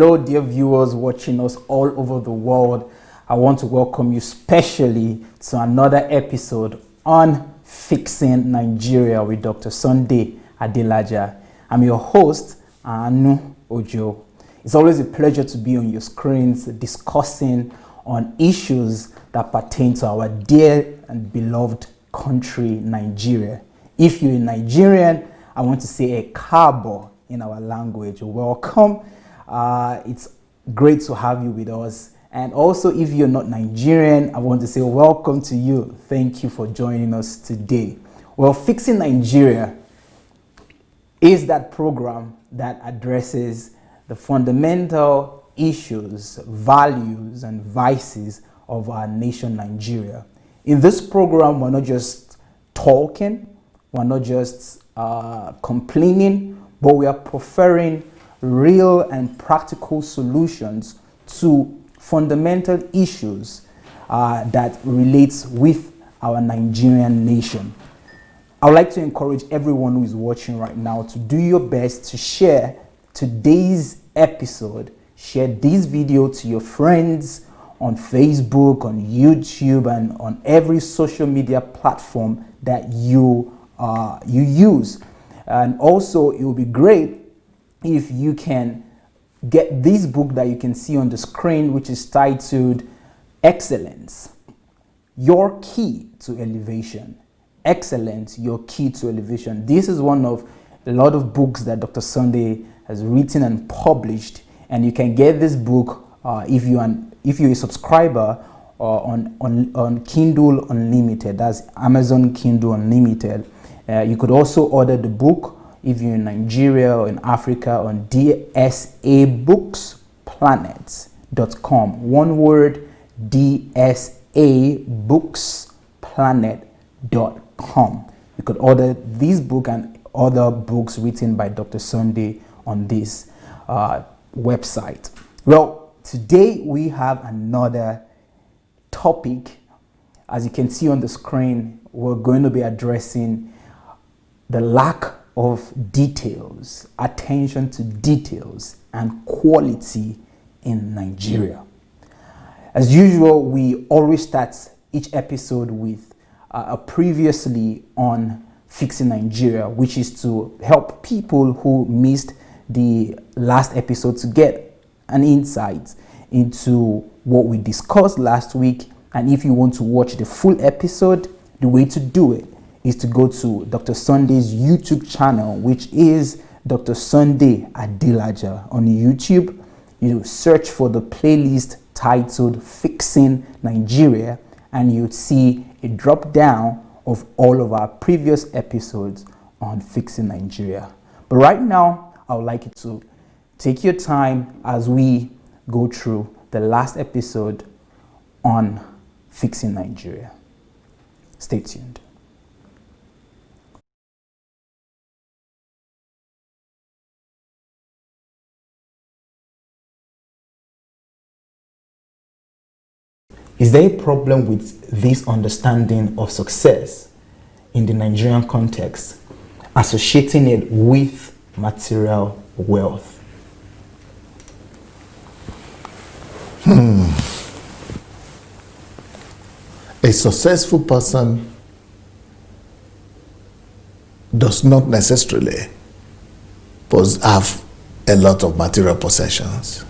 Hello, dear viewers watching us all over the world. I want to welcome you specially to another episode on Fixing Nigeria with Dr. Sunday Adelaja. I'm your host, Anu Ojo. It's always a pleasure to be on your screens discussing on issues that pertain to our dear and beloved country, Nigeria. If you're a Nigerian, I want to say a Kabo in our language. Welcome. It's great to have you with us. And also, if you're not Nigerian, I want to say welcome to you. Thank you for joining us today. Well, Fixing Nigeria is that program that addresses the fundamental issues, values, and vices of our nation, Nigeria. In this program, we're not just talking, we're not just complaining, but we are preferring real and practical solutions to fundamental issues that relates with our Nigerian nation. I would like to encourage everyone who is watching right now to do your best to share today's episode, share this video to your friends on Facebook, on YouTube, and on every social media platform that you use. And also, it will be great if you can get this book that you can see on the screen, which is titled Excellence, Your Key to Elevation. Excellence, Your Key to Elevation. This is one of a lot of books that Dr. Sunday has written and published, and you can get this book if you're a subscriber on Kindle Unlimited. That's Amazon Kindle Unlimited. You could also order the book if you're in Nigeria or in Africa on dsabooksplanet.com. One word, dsabooksplanet.com. You could order this book and other books written by Dr. Sunday on this website. Well, today we have another topic. As you can see on the screen, we're going to be addressing the lack of details, attention to details, and quality in Nigeria. As usual, we always start each episode with a previously on Fixing Nigeria, which is to help people who missed the last episode to get an insight into what we discussed last week. And if you want to watch the full episode, the way to do it is to go to Dr. Sunday's YouTube channel, which is Dr. Sunday Adelaja on YouTube. You search for the playlist titled Fixing Nigeria, and you'd see a drop down of all of our previous episodes on Fixing Nigeria. But right now, I would like you to take your time as we go through the last episode on Fixing Nigeria. Stay tuned. Is there a problem with this understanding of success in the Nigerian context, associating it with material wealth? A successful person does not necessarily have a lot of material possessions.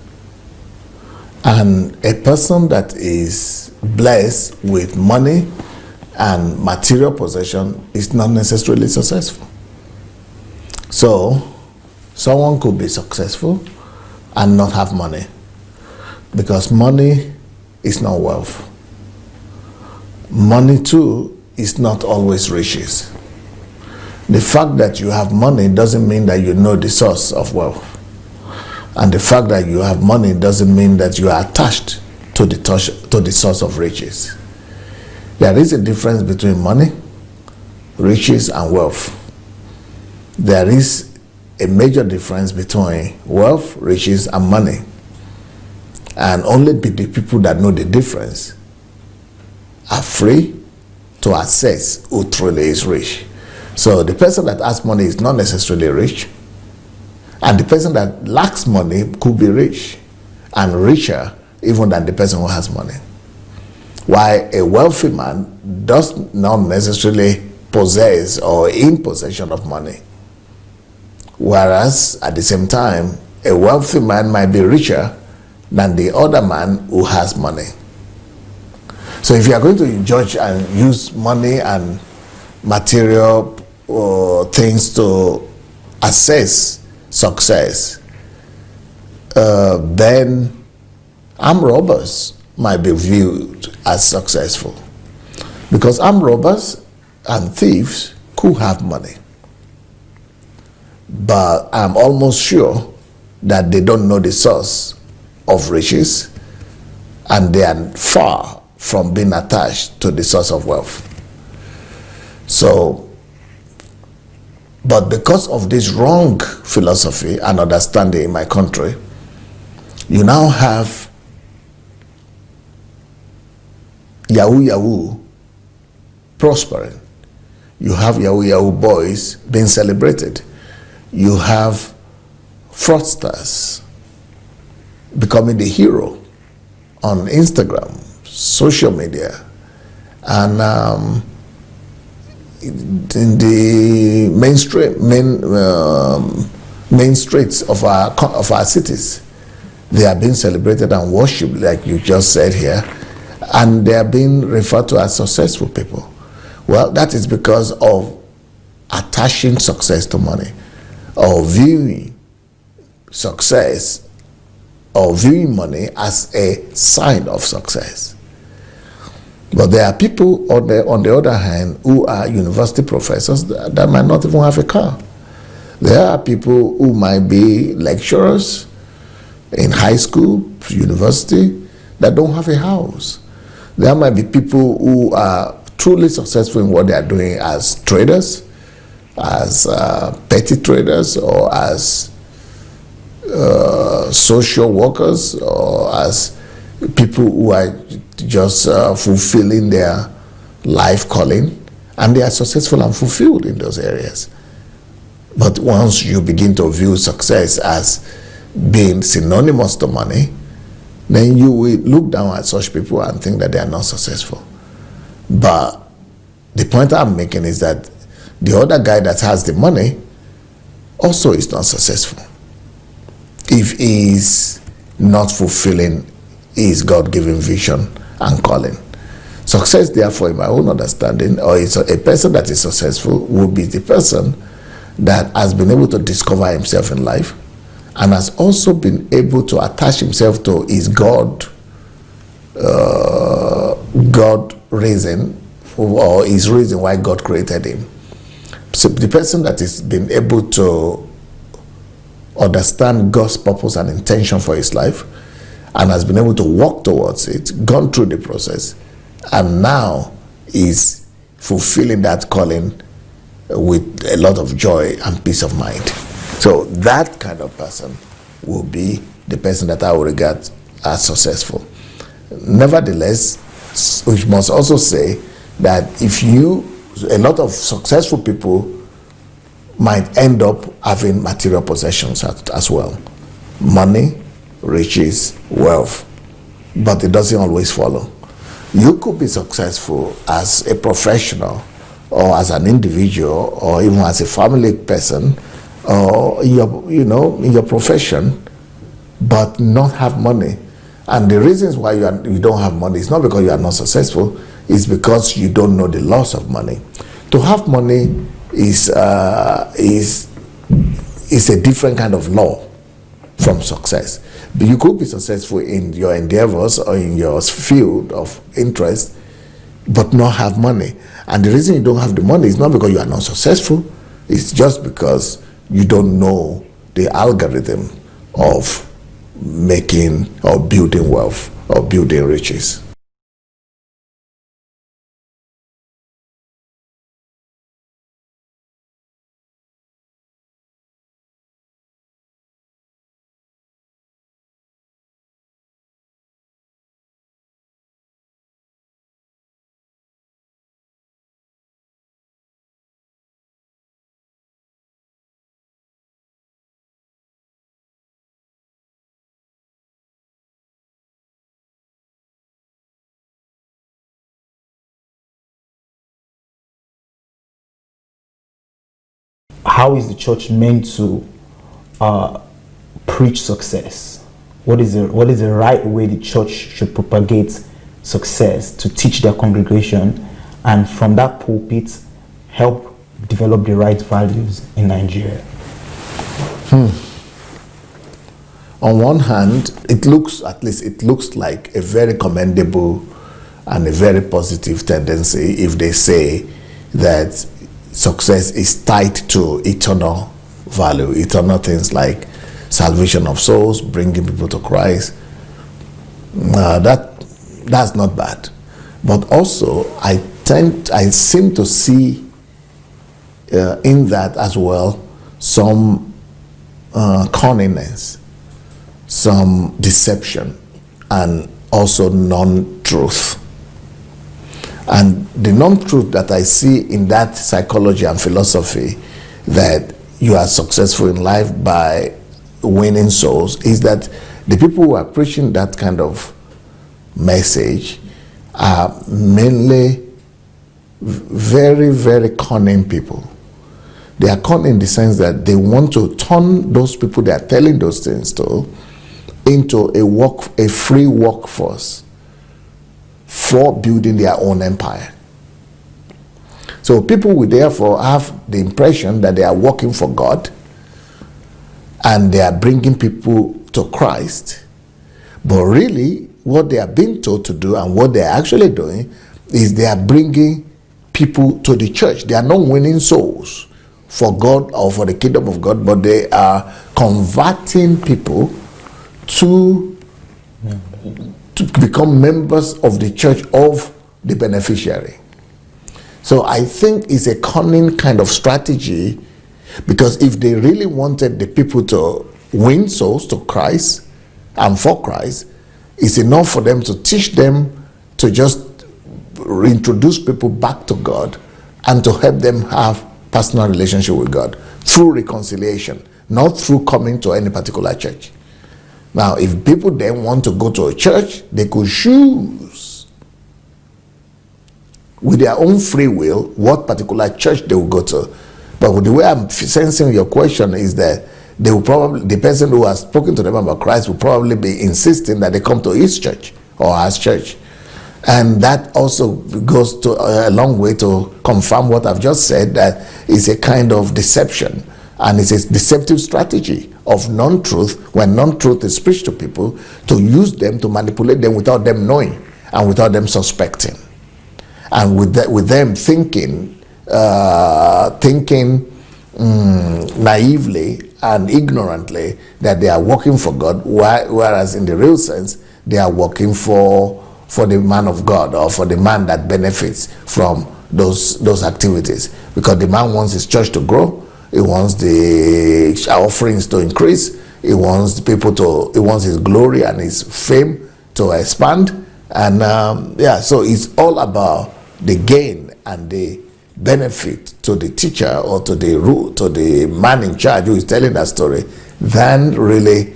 And a person that is blessed with money and material possession is not necessarily successful. So, someone could be successful and not have money, because money is not wealth. Money too is not always riches. The fact that you have money doesn't mean that you know the source of wealth. And the fact that you have money doesn't mean that you are attached to the source of riches. There is a difference between money, riches, and wealth. There is a major difference between wealth, riches, and money. And only the people that know the difference are free to assess who truly is rich. So the person that has money is not necessarily rich. And the person that lacks money could be rich. and richer even than the person who has money. Why a wealthy man does not necessarily possess or in possession of money. Whereas at the same time, a wealthy man might be richer than the other man who has money. So if you are going to judge and use money and material things to assess success, then armed robbers might be viewed as successful, because armed robbers and thieves could have money, but I'm almost sure that they don't know the source of riches, and they are far from being attached to the source of wealth. So, but because of this wrong philosophy and understanding in my country, you now have Yahoo prospering. You have Yahoo boys being celebrated. You have fraudsters becoming the hero on Instagram, social media, and in the main streets of our cities, they are being celebrated and worshipped, like you just said here, and they are being referred to as successful people. Well, that is because of attaching success to money, or viewing success or viewing money as a sign of success. But there are people on the other hand who are university professors that might not even have a car. There are people who might be lecturers in high school, university, that don't have a house. There might be people who are truly successful in what they are doing as traders, as petty traders, or as social workers, or as people who are just fulfilling their life calling, and they are successful and fulfilled in those areas. But once you begin to view success as being synonymous to money, then you will look down at such people and think that they are not successful. But the point I'm making is that the other guy that has the money also is not successful if he is not fulfilling his God-given vision and calling. Success, therefore, in my own understanding, or it's a person that is successful will be the person that has been able to discover himself in life and has also been able to attach himself to his God reason, or his reason why God created him. So the person that has been able to understand God's purpose and intention for his life and has been able to walk towards it, gone through the process, and now is fulfilling that calling with a lot of joy and peace of mind. So that kind of person will be the person that I will regard as successful. Nevertheless, we must also say that a lot of successful people might end up having material possessions as well. Money, riches, wealth. But it doesn't always follow. You could be successful as a professional, or as an individual, or even as a family person, or in your profession, but not have money. And the reasons why you don't have money is not because you are not successful, it's because you don't know the loss of money. To have money is a different kind of law from success. But you could be successful in your endeavors or in your field of interest, but not have money. And the reason you don't have the money is not because you are not successful, it's just because you don't know the algorithm of making or building wealth or building riches. how is the church meant to preach success? What is the right way the church should propagate success to teach their congregation, and from that pulpit help develop the right values in Nigeria? On one hand, it looks like a very commendable and a very positive tendency if they say that success is tied to eternal value, eternal things like salvation of souls, bringing people to Christ. That's not bad. But also, I seem to see in that as well some cunningness, some deception, and also non-truth. And the non-truth that I see in that psychology and philosophy, that you are successful in life by winning souls, is that the people who are preaching that kind of message are mainly very, very cunning people. They are cunning in the sense that they want to turn those people they are telling those things to into a free workforce for building their own empire. So people will therefore have the impression that they are working for God and they are bringing people to Christ. But really, what they are being told to do and what they are actually doing is they are bringing people to the church. They are not winning souls for God or for the kingdom of God, but they are converting people to become members of the church of the beneficiary. So I think it's a cunning kind of strategy, because if they really wanted the people to win souls to Christ and for Christ, it's enough for them to teach them to just reintroduce people back to God and to help them have personal relationship with God through reconciliation, not through coming to any particular church. Now, if people then want to go to a church, they could choose with their own free will what particular church they will go to. But with the way I'm sensing your question is that they will probably, the person who has spoken to them about Christ will probably be insisting that they come to his church or his church. And that also goes to a long way to confirm what I've just said, that it's a kind of deception, and it's a deceptive strategy of non-truth, when non-truth is preached to people, to use them to manipulate them without them knowing and without them suspecting, and with them thinking naively and ignorantly that they are working for God, whereas in the real sense they are working for the man of God, or for the man that benefits from those activities, because the man wants his church to grow. He wants the offerings to increase. He wants he wants his glory and his fame to expand. And so it's all about the gain and the benefit to the teacher or to the man in charge who is telling that story, than really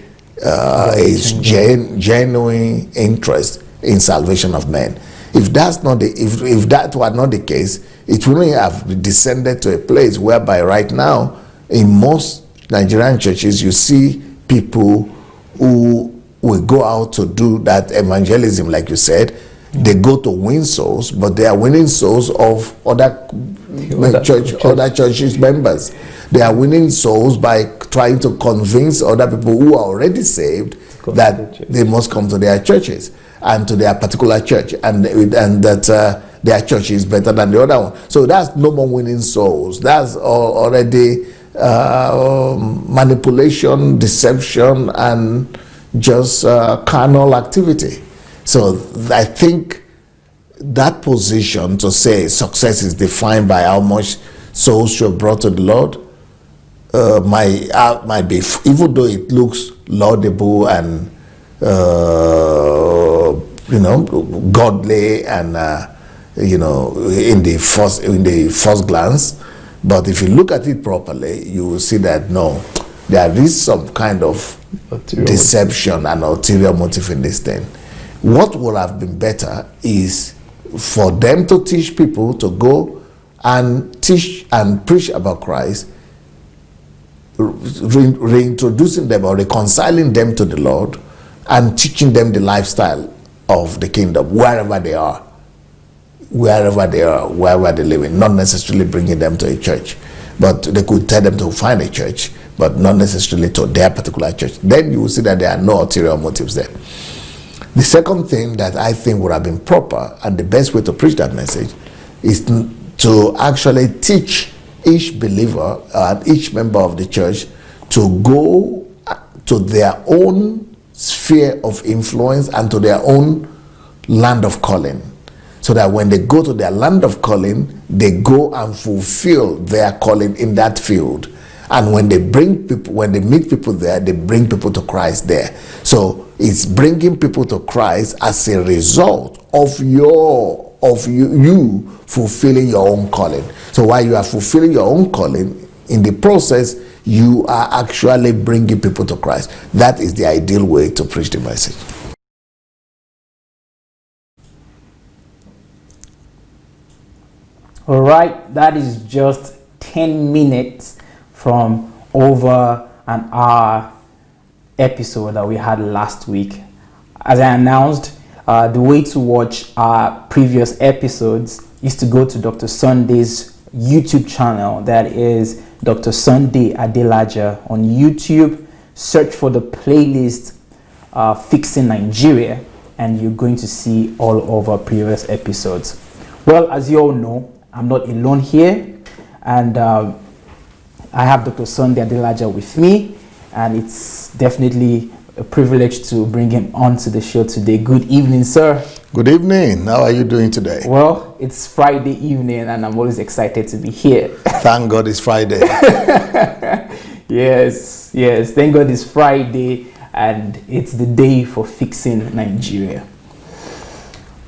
his genuine interest in salvation of men. If that's not if that were not the case, it wouldn't have descended to a place whereby right now in most Nigerian churches you see people who will go out to do that evangelism, like you said. They go to win souls, but they are winning souls of other churches members. They are winning souls by trying to convince other people who are already saved that they must come to their churches and to their particular church, and that their church is better than the other one. So that's no more winning souls. That's already manipulation, deception, and just carnal activity. So I think that position to say success is defined by how much souls you have brought to the Lord might be, even though it looks laudable and godly and in the first glance, but if you look at it properly, you will see that no, there is some kind of deception and ulterior motive in this thing. What would have been better is for them to teach people to go and teach and preach about Christ reintroducing them or reconciling them to the Lord and teaching them the lifestyle of the kingdom wherever they are, wherever they live in, not necessarily bringing them to a church, but they could tell them to find a church, but not necessarily to their particular church. Then you will see that there are no ulterior motives there. The second thing that I think would have been proper and the best way to preach that message is to actually teach each believer and each member of the church to go to their own sphere of influence and to their own land of calling, so that when they go to their land of calling, they go and fulfill their calling in that field. And when they meet people there, they bring people to Christ there. So it's bringing people to Christ as a result of you fulfilling your own calling. So while you are fulfilling your own calling, in the process, you are actually bringing people to Christ. That is the ideal way to preach the message. All right, that is just 10 minutes from over an hour episode that we had last week. As I announced, the way to watch our previous episodes is to go to Dr. Sunday's YouTube channel. That is Dr. Sunday Adelaja on YouTube. Search for the playlist Fixing Nigeria, and you're going to see all of our previous episodes. Well, as you all know, I'm not alone here, and I have Dr. Sunday Adelaja with me, and it's definitely a privilege to bring him onto the show today. Good evening, sir. Good evening. How are you doing today? Well, it's Friday evening, and I'm always excited to be here. Thank God it's Friday. Yes. Thank God it's Friday, and it's the day for Fixing Nigeria.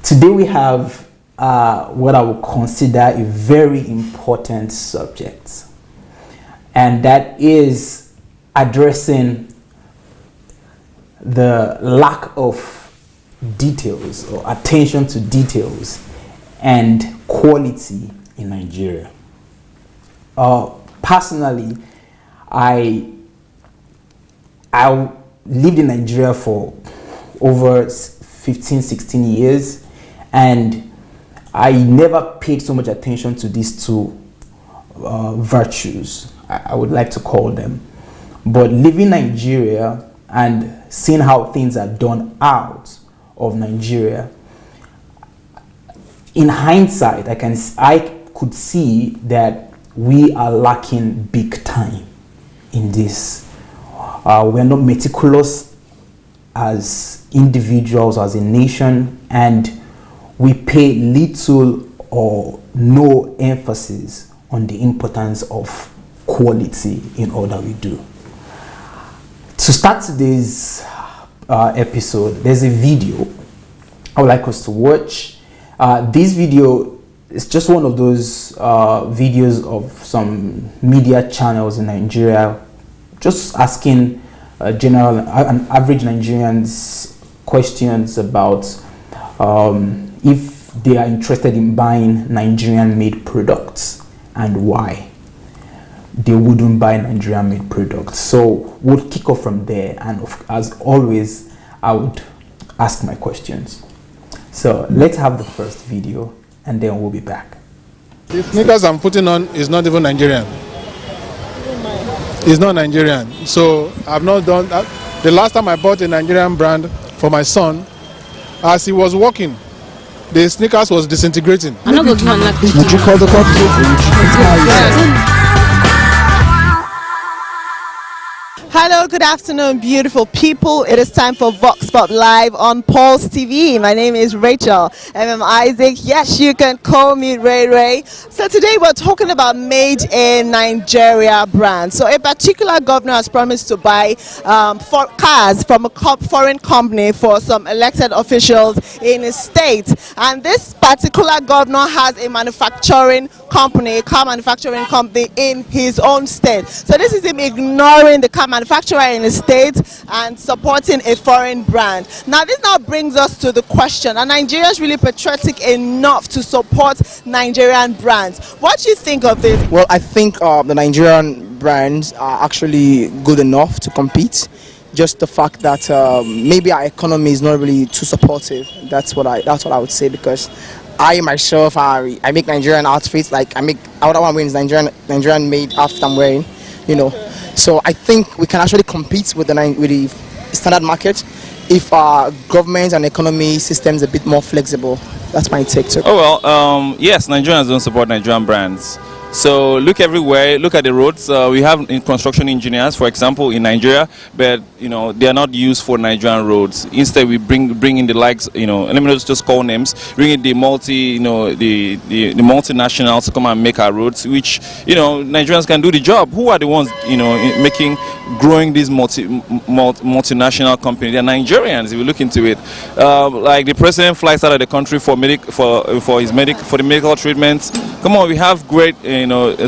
Today we have what I would consider a very important subject, and that is addressing the lack of details or attention to details and quality in Nigeria. Personally, I lived in Nigeria for over 15-16 years, and I never paid so much attention to these two virtues, I would like to call them. But living in Nigeria and seeing how things are done out of Nigeria, in hindsight, I could see that we are lacking big time in this. We're not meticulous as individuals, as a nation, and we pay little or no emphasis on the importance of quality in all that we do. To start today's episode, there's a video I would like us to watch. This video is just one of those videos of some media channels in Nigeria, just asking average Nigerians questions about if they are interested in buying Nigerian-made products and why they wouldn't buy Nigerian-made products. So we'll kick off from there, and as always, I would ask my questions. So let's have the first video, and then we'll be back. The sneakers I'm putting on is not even Nigerian. It's not Nigerian. So I've not done that. The last time I bought a Nigerian brand for my son, as he was walking, the sneakers was disintegrating. I'm not going to unlock this. Would you call the cops? Hello, good afternoon, beautiful people. It is time for Vox Pop Live on Pulse TV. My name is Rachel Isaac. Yes, you can call me Ray Ray. So today we're talking about made in Nigeria brand. So a particular governor has promised to buy cars from a foreign company for some elected officials in his state. And this particular governor has a car manufacturing company in his own state. So this is him ignoring the car manufacturer in the state and supporting a foreign brand. Now this now brings us to the question, are Nigerians really patriotic enough to support Nigerian brands? What do you think of this? Well, I think the Nigerian brands are actually good enough to compete. Just the fact that maybe our economy is not really too supportive. That's what I would say, because I myself I make Nigerian outfits. Like I what I'm wearing is Nigerian made outfit I'm wearing, you know. So I think we can actually compete with the standard market if our government and economy systems a bit more flexible. That's my take too. Oh well, yes, Nigerians don't support Nigerian brands. So look everywhere. Look at the roads. We have construction engineers, for example, in Nigeria, but they are not used for Nigerian roads. Instead, we bring in the likes. Let me just call names. Bring in the the multinationals to come and make our roads, which Nigerians can do the job. Who are the ones growing these multinational companies? They're Nigerians. If you look into it, like the president flies out of the country for the medical treatments. Come on, we have great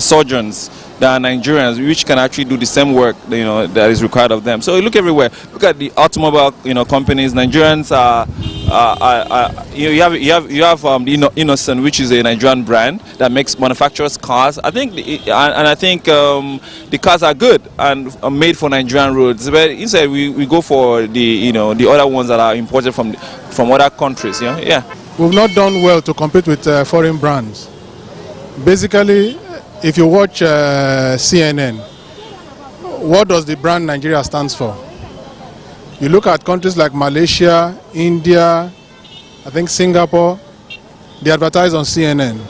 surgeons that are Nigerians, which can actually do the same work that is required of them. So look everywhere. Look at the automobile companies. Nigerians are you have the Innocent, which is a Nigerian brand that manufactures cars. I think the cars are good and are made for Nigerian roads. But instead we go for the other ones that are imported from other countries. Yeah. We've not done well to compete with foreign brands. Basically, if you watch CNN, what does the brand Nigeria stands for? You look at countries like Malaysia, India, I think Singapore, they advertise on CNN.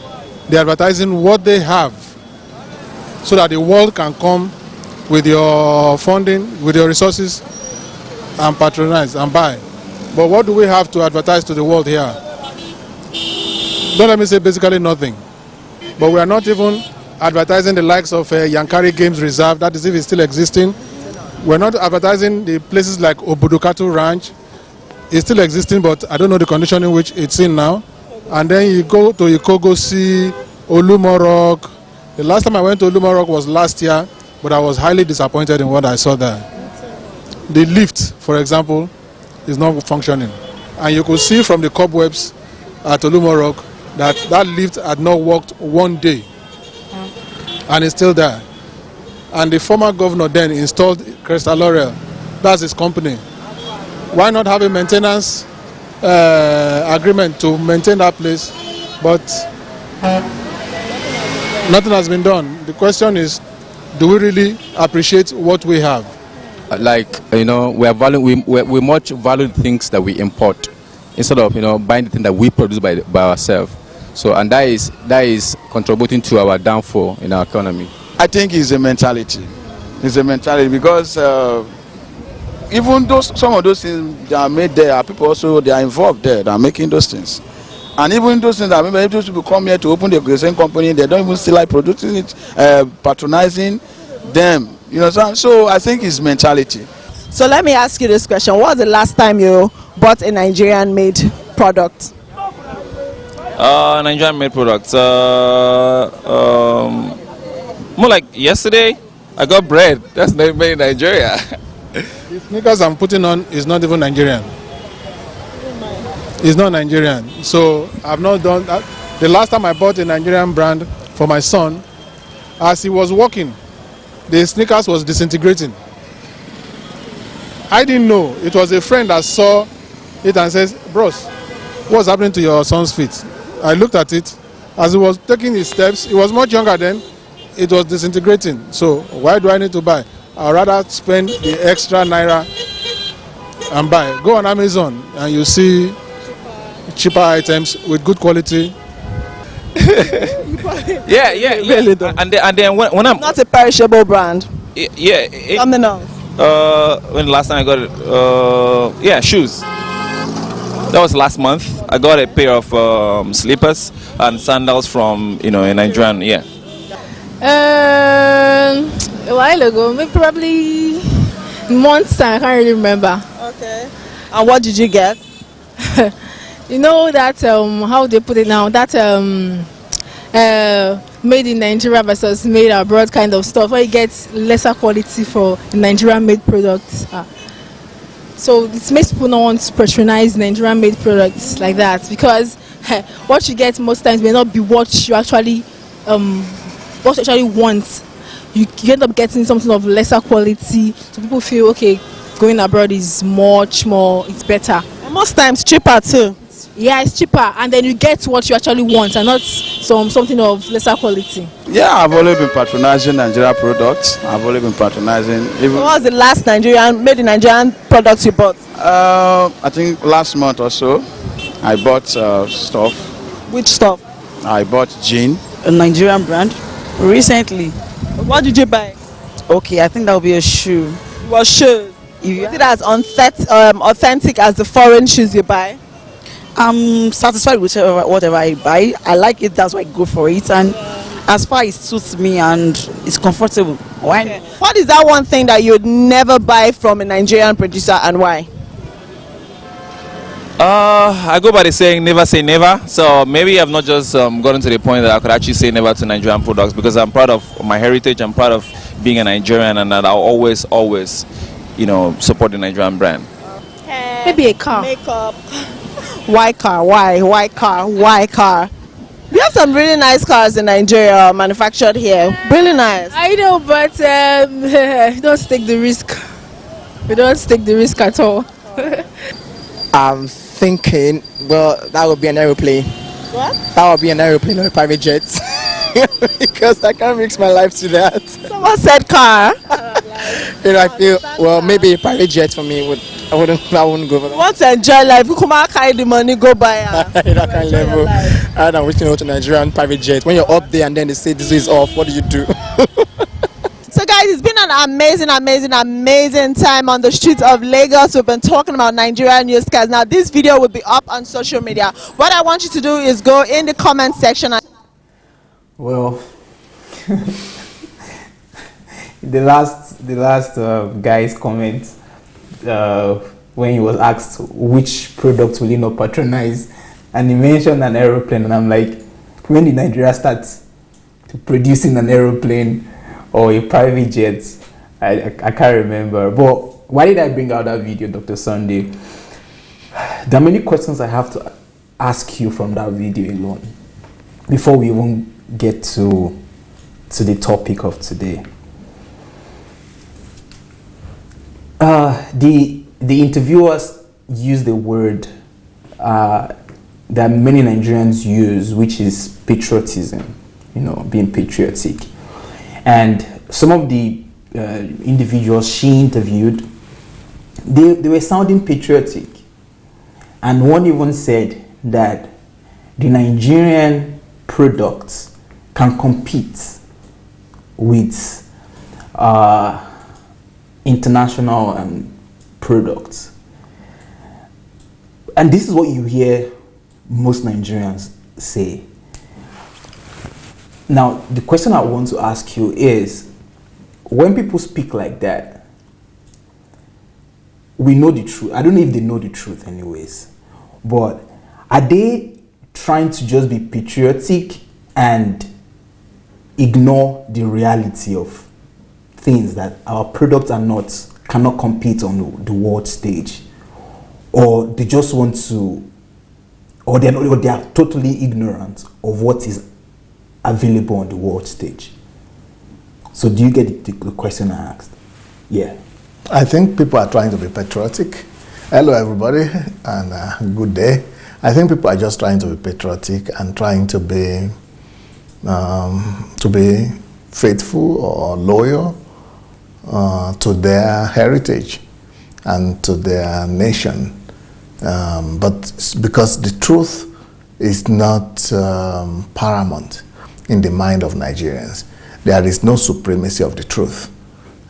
They're advertising what they have so that the world can come with your funding, with your resources, and patronize and buy. But what do we have to advertise to the world here? Don't let me say basically nothing. But we are not even advertising the likes of Yankari Games Reserve, that is if it's still existing. We're not advertising the places like Obudukatu Ranch. It's still existing, but I don't know the condition in which it's in now. And then you go to Ikogosi, Olumorok. The last time I went to Olumorok was last year, but I was highly disappointed in what I saw there. The lift, for example, is not functioning. And you could see from the cobwebs at Olumorok that lift had not worked one day, and it's still there. And the former governor then installed Crystal L'Oreal, that's his company. Why not have a maintenance agreement to maintain that place? But nothing has been done. The question is, do we really appreciate what we have? Like we much value things that we import instead of buying the thing that we produce by ourselves. So, and that is contributing to our downfall in our economy. I think it's a mentality. It's a mentality because even some of those things that are made there, people also they are involved there. They are making those things, and even those things that maybe those people come here to open the same company, they don't even still like producing it, patronizing them. So I think it's mentality. So let me ask you this question: what was the last time you bought a Nigerian-made product? Nigerian made products. More like yesterday, I got bread. That's not made in Nigeria. The sneakers I'm putting on is not even Nigerian. It's not Nigerian. So I've not done that. The last time I bought a Nigerian brand for my son, as he was walking, the sneakers was disintegrating. I didn't know. It was a friend that saw it and says, "Bros, what's happening to your son's feet?" I looked at it. As he was taking his steps, he was much younger then, it was disintegrating. So why do I need to buy? I'd rather spend the extra naira and buy. Go on Amazon and you see cheaper items with good quality. Yeah. Really and then when I'm not a perishable brand. Something else. When the last time I got it, shoes. That was last month. I got a pair of slippers and sandals from a Nigerian. Yeah. A while ago, maybe probably months. I can't really remember. Okay. And what did you get? That how they put it now. That made in Nigeria versus made abroad kind of stuff, where you get lesser quality for Nigerian made products. So it makes people not want to patronize Nigerian made products like that, because what you get most times may not be what you actually want. you end up getting something of lesser quality. So people feel, okay, going abroad is much more, it's better. And most times cheaper too. Yeah, it's cheaper, and then you get what you actually want and not something of lesser quality. Yeah, I've always been patronizing Nigeria products. I've always been patronizing. Even What was the last made in Nigerian products you bought? I think last month or so, I bought stuff. Which stuff? I bought gin. A Nigerian brand. Recently, What did you buy? okay, I think that will be a shoe. Was shoes. Is it as authentic as the foreign shoes you buy? I'm satisfied with whatever I buy. I like it, that's why I go for it. And as far as it suits me and it's comfortable, why? Okay. What is that one thing that you'd never buy from a Nigerian producer and why? I go by the saying never say never. So maybe I've not just gotten to the point that I could actually say never to Nigerian products, because I'm proud of my heritage. I'm proud of being a Nigerian, and that I'll always, support the Nigerian brand. Maybe a car. Makeup. Why car? Why car? Why car? We have some really nice cars in Nigeria manufactured here. Really nice. I know, but don't take the risk. We don't take the risk at all. I'm thinking, well, that would be an aeroplane. What? That would be an aeroplane or a private jet. Because I can't mix my life to that. Someone said car. I feel, well, maybe a private jet for me I wouldn't go for that. Want to enjoy life? You come out, carry the money, go buy That kind of level. And I'm waiting out to Nigerian private jet. When you're up there and then they say this is off, what do you do? So guys, it's been an amazing time on the streets of Lagos. We've been talking about Nigerian newscasts. Now this video will be up on social media. What I want you to do is go in the comment section. Well, the last guy's comment when he was asked which product will he not patronize, and he mentioned an aeroplane, and I'm like, when did Nigeria start to producing an aeroplane or a private jet? I can't remember. But why did I bring out that video, Dr. Sunday? There are many questions I have to ask you from that video alone before we even get to the topic of today. The interviewers used the word that many Nigerians use, which is patriotism, being patriotic. And some of the individuals she interviewed, they were sounding patriotic. And one even said that the Nigerian products can compete with international products. And this is what you hear most Nigerians say. Now, the question I want to ask you is, when people speak like that, we know the truth. I don't know if they know the truth anyways, but are they trying to just be patriotic and ignore the reality of things, that our products cannot compete on the world stage, or they just want to, or they are totally ignorant of what is available on the world stage? So do you get the question I asked? Yeah. I think people are trying to be patriotic. Hello everybody, and good day. I think people are just trying to be patriotic and trying to be faithful or loyal to their heritage and to their nation. But because the truth is not paramount in the mind of Nigerians, there is no supremacy of the truth.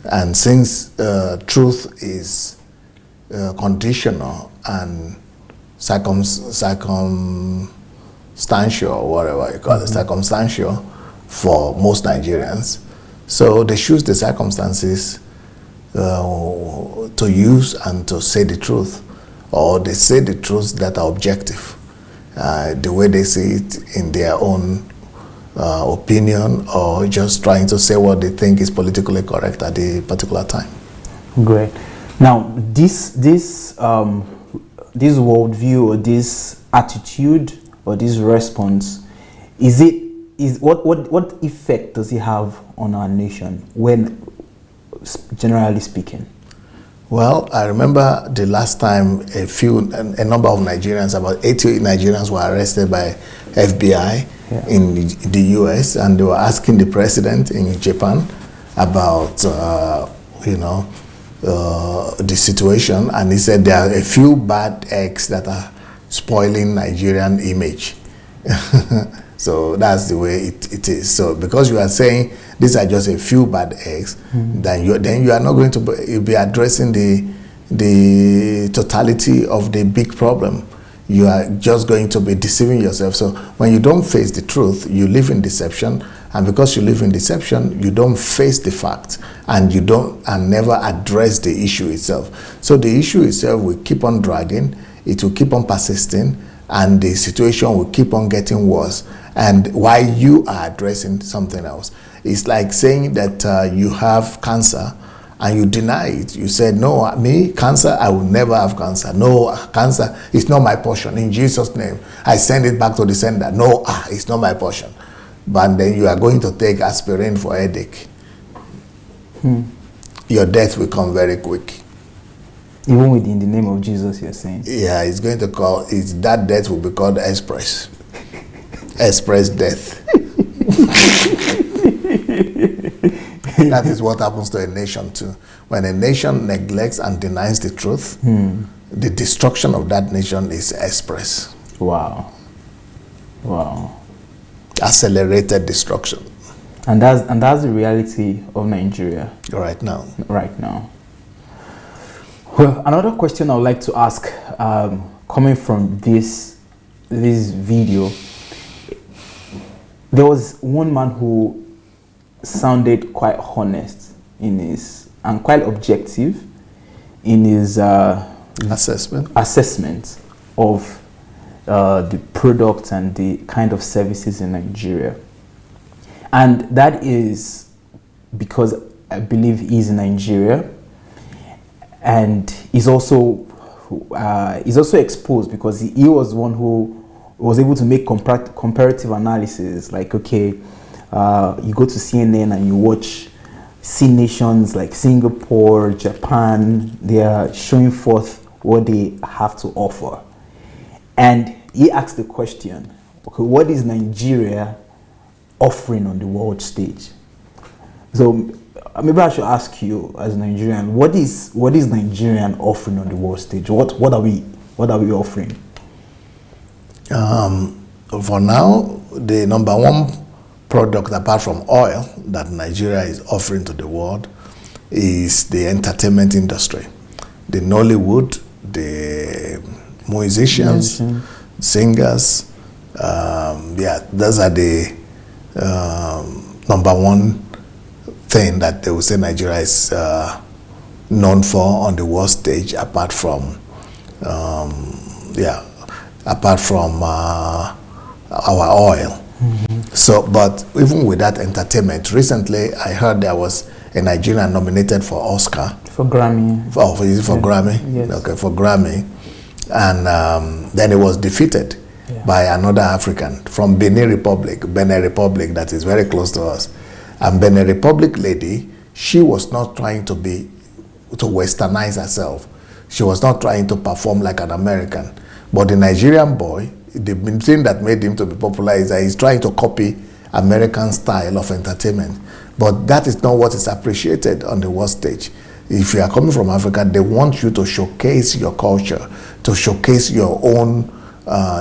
And since truth is conditional and circumstantial, or whatever you call it, circumstantial for most Nigerians, so they choose the circumstances to use and to say the truth, or they say the truths that are objective, the way they see it in their own opinion, or just trying to say what they think is politically correct at the particular time. Great. Now, this worldview, or this attitude, or this response, is what effect does it have on our nation when, generally speaking? Well, I remember the last time a number of Nigerians, about 80 Nigerians were arrested by FBI in the US, and they were asking the president in Japan about, the situation, and he said there are a few bad eggs that are spoiling Nigerian image. So that's the way it is. So because you are saying these are just a few bad eggs, then you are not going to be addressing the totality of the big problem. You are just going to be deceiving yourself. So when you don't face the truth, you live in deception, and because you live in deception, you don't face the fact, and you don't and never address the issue itself. So the issue itself will keep on dragging, it will keep on persisting, and the situation will keep on getting worse. And while you are addressing something else, it's like saying that you have cancer and you deny it. You said, no, me, cancer, I will never have cancer. No, cancer is not my portion. In Jesus' name, I send it back to the sender. No, it's not my portion. But then you are going to take aspirin for headache. Your death will come very quick. Even within the name of Jesus, you're saying? Yeah, it's going to call, that death will be called express. Express death. That is what happens to a nation too. When a nation neglects and denies the truth, the destruction of that nation is express. Wow. Accelerated destruction. And that's the reality of Nigeria right now. Well, another question I would like to ask, coming from this video, there was one man who sounded quite honest and quite objective in his assessment of the product and the kind of services in Nigeria. And that is because I believe he's in Nigeria, and he's also exposed because he was one who was able to make comparative analysis. Like, okay, you go to CNN and you see nations like Singapore, Japan, they are showing forth what they have to offer. And he asked the question, okay, what is Nigeria offering on the world stage? So maybe I should ask you, as a Nigerian, what is Nigerian offering on the world stage? What are we offering? For now, the number one product apart from oil that Nigeria is offering to the world is the entertainment industry. The Nollywood, the musicians, singers, those are the number one thing that they will say Nigeria is known for on the world stage, apart from our oil. So, but even with that entertainment, recently I heard there was a Nigerian nominated for Oscar. For Grammy. Is it for Grammy? Yes. Okay, for Grammy. And then it was defeated by another African from Benin Republic that is very close to us. And Benin Republic lady, she was not trying to westernize herself. She was not trying to perform like an American. But the Nigerian boy, the thing that made him to be popular is that he's trying to copy American style of entertainment. But that is not what is appreciated on the world stage. If you are coming from Africa, they want you to showcase your culture, to showcase your own,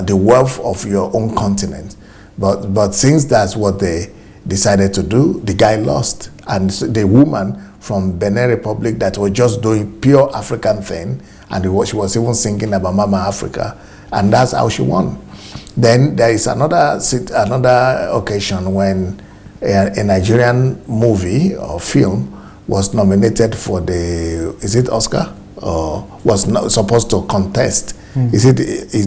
the wealth of your own continent. But since that's what they decided to do, the guy lost. And the woman from Benin Republic that was just doing pure African thing, and she was even singing about Mama Africa, and that's how she won. Then there is another occasion when a Nigerian movie or film was nominated for is it Oscar? Or was not supposed to contest. Is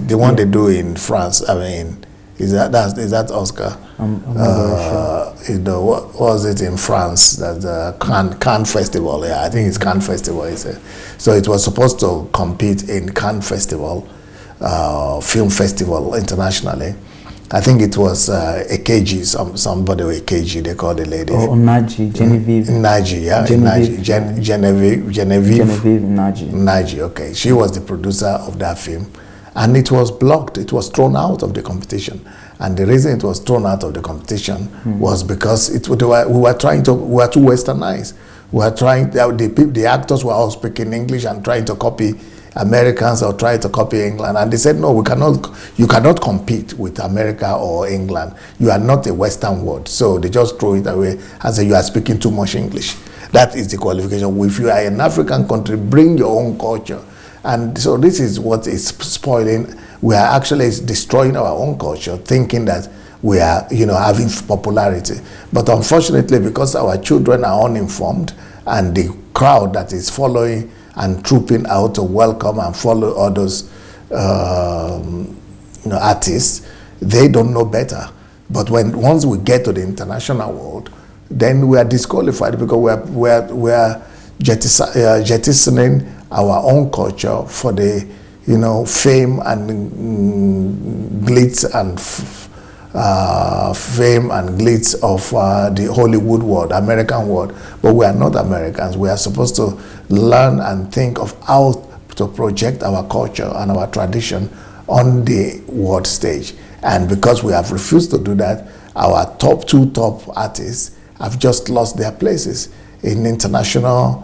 the one they do in France? I mean, is that Oscar? I'm not very sure. What was it in France? That Cannes Festival. Yeah, I think it's Cannes Festival. So it was supposed to compete in Cannes Festival, film festival internationally, I think it was Akeji, somebody with Akeji, they called the lady. Oh, Naji, Genevieve. Naji, yeah. Genevieve, Genevieve Naji. Naji, okay. She was the producer of that film. And it was blocked. It was thrown out of the competition. And the reason it was thrown out of the competition was because we were too westernized. We were trying, the actors were all speaking English and trying to copy Americans or try to copy England, and they said no, you cannot compete with America or England. You are not a Western world, so they just throw it away and say you are speaking too much English. That is the qualification. If you are an African country, bring your own culture, and so this is what is spoiling. We are actually destroying our own culture, thinking that we are, having popularity. But unfortunately, because our children are uninformed, and the crowd that is following and trooping out to welcome and follow others, artists, they don't know better. But once we get to the international world, then we are disqualified because we are jettisoning our own culture for the fame and glitz and fame and glitz of the Hollywood world, American world. But we are not Americans. We are supposed to learn and think of how to project our culture and our tradition on the world stage. And because we have refused to do that, our two top artists have just lost their places on the international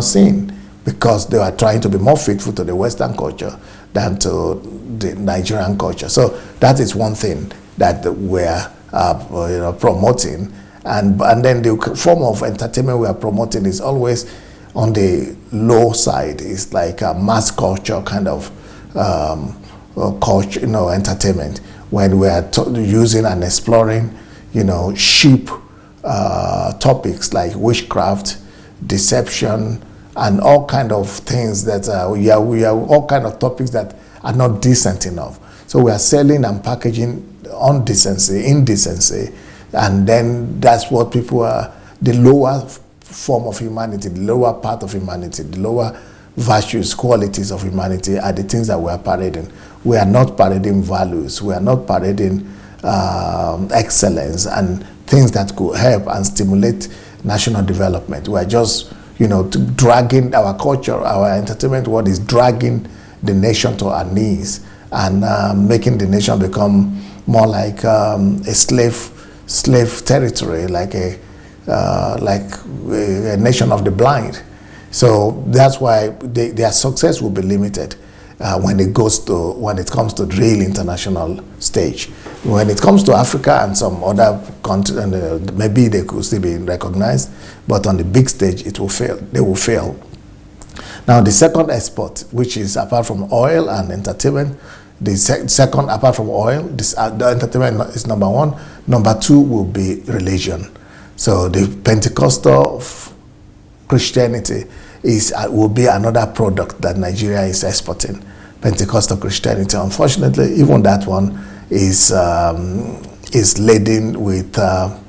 scene, because they are trying to be more faithful to the Western culture than to the Nigerian culture. So that is one thing that we're promoting. And then the form of entertainment we are promoting is always on the low side. It's like a mass culture kind of culture, entertainment, when we are using and exploring, cheap topics like witchcraft, deception, and all kind of things that we are all kind of topics that are not decent enough. So we are selling and packaging indecency, and then that's what people are, the lower form of humanity, the lower part of humanity, the lower virtues, qualities of humanity are the things that we are parading. We are not parading values. We are not parading excellence and things that could help and stimulate national development. We are just dragging our culture, our entertainment world is dragging the nation to our knees and making the nation become more like a slave territory, like a nation of the blind. So that's why their success will be limited when it comes to the real international stage. When it comes to Africa and some other countries, maybe they could still be recognized, but on the big stage, it will fail. They will fail. Now, the second export, which is apart from oil and entertainment, the second apart from oil, the entertainment is number one. Number two will be religion. So the Pentecostal Christianity will be another product that Nigeria is exporting. Pentecostal Christianity. Unfortunately, even that one is laden with a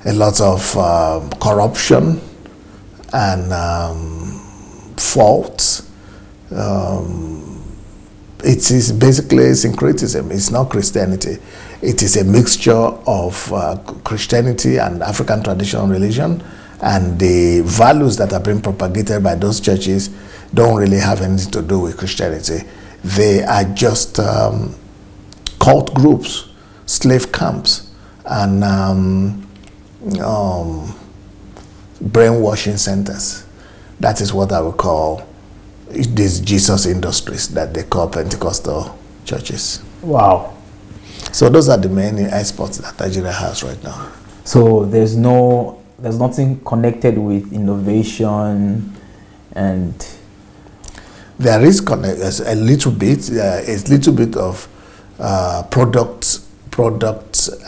lot of corruption and faults. It is basically syncretism. It's not Christianity. It is a mixture of Christianity and African traditional religion, and the values that are being propagated by those churches don't really have anything to do with Christianity. They are just cult groups, slave camps, and brainwashing centers. That is what I would call these Jesus industries that they call Pentecostal churches. Wow. So those are the main exports that Nigeria has right now. So there's nothing connected with innovation, and there is a little bit of product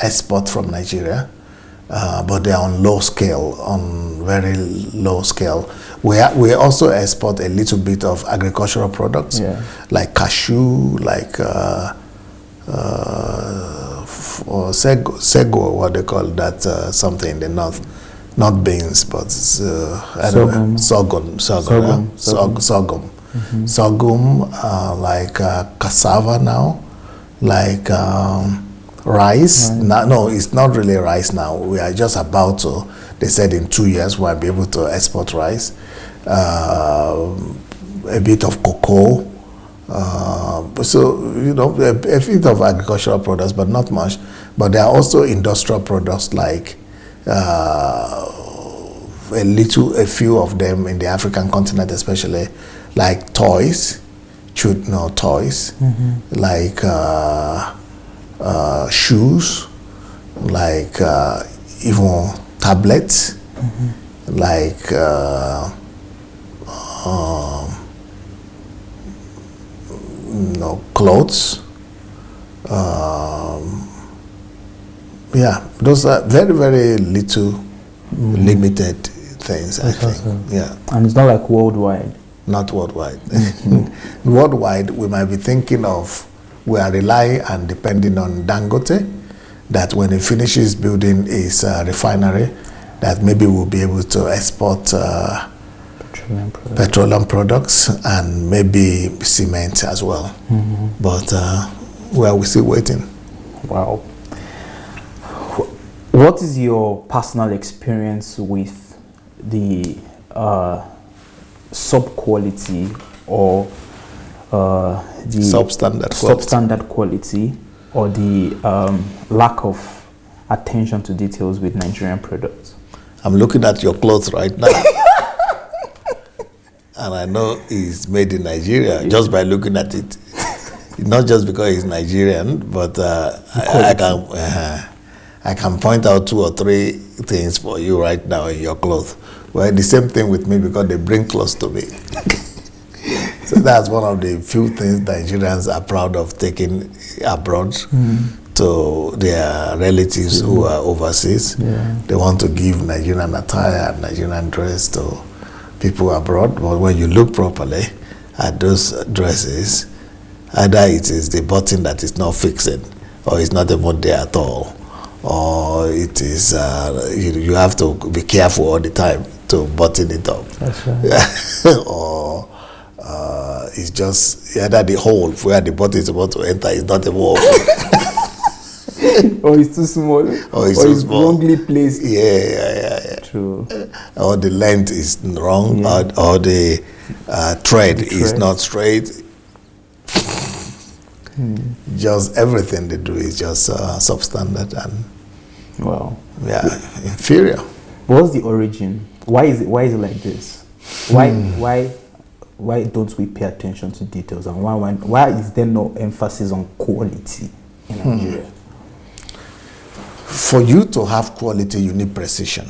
export from Nigeria, but they are on very low scale. We also export a little bit of agricultural products, like cashew, like sego, what they call that, something in the north. Not beans, but sorghum. Sorghum, like cassava now. like rice. No, it's not really rice now. We are just about to, they said in 2 years we'll be able to export rice, a bit of cocoa, so, you know, a bit of agricultural products, but not much. But there are also industrial products like a few of them in the African continent, especially like toys, toys, like shoes, like even tablets, like clothes. Yeah, those are very, very little, limited things, I think. Yeah. And it's not like worldwide. Not worldwide. Worldwide, we might be thinking of, we are relying and depending on Dangote, that when he finishes building his refinery, that maybe we'll be able to export petroleum products and maybe cement as well. But we're still waiting. Wow. What is your personal experience with the sub-quality or the substandard quality or the lack of attention to details with Nigerian products? I'm looking at your clothes right now. And I know it's made in Nigeria just by looking at it. Not just because it's Nigerian, but I can point out 2 or 3 things for you right now in your clothes. Well, the same thing with me because they bring clothes to me. So that's one of the few things Nigerians are proud of taking abroad to their relatives who are overseas. They want to give Nigerian attire, Nigerian dress to people abroad. But when you look properly at those dresses, either it is the button that is not fixing, or it's not even there at all, or it is you have to be careful all the time to button it up. That's right. Or it's just either the hole where the button is about to enter is not a hole. Or it's too small. Or it's wrongly placed. Yeah. True. Or the length is wrong, or the thread is not straight. Just everything they do is just substandard and inferior. What's the origin? Why is it like this? Why don't we pay attention to details, and why is there no emphasis on quality in Nigeria? For you to have quality, you need precision.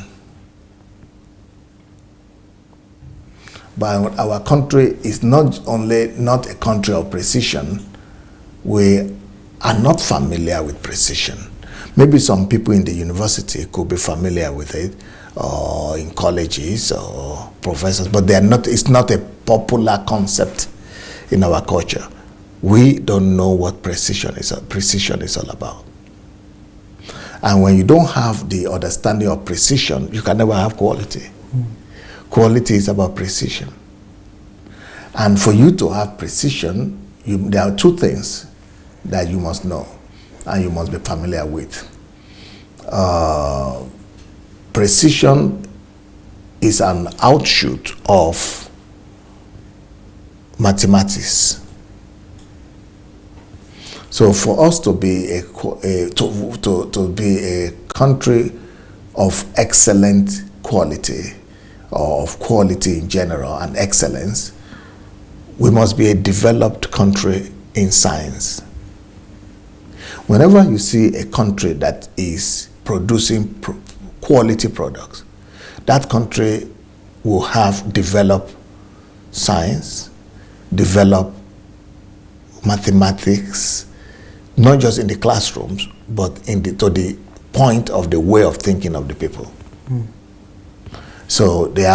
But our country is not a country of precision. We are not familiar with precision. Maybe some people in the university could be familiar with it, or in colleges or professors, but they are not. It's not a popular concept in our culture. We don't know what precision is all about. And when you don't have the understanding of precision, you can never have quality. Quality is about precision. And for you to have precision, there are 2 things that you must know and you must be familiar with. Precision is an outshoot of mathematics. So for us to be a country of excellent quality, or of quality in general and excellence, we must be a developed country in science. Whenever you see a country that is producing quality products, that country will have developed science, developed mathematics, not just in the classrooms, but to the point of the way of thinking of the people. So they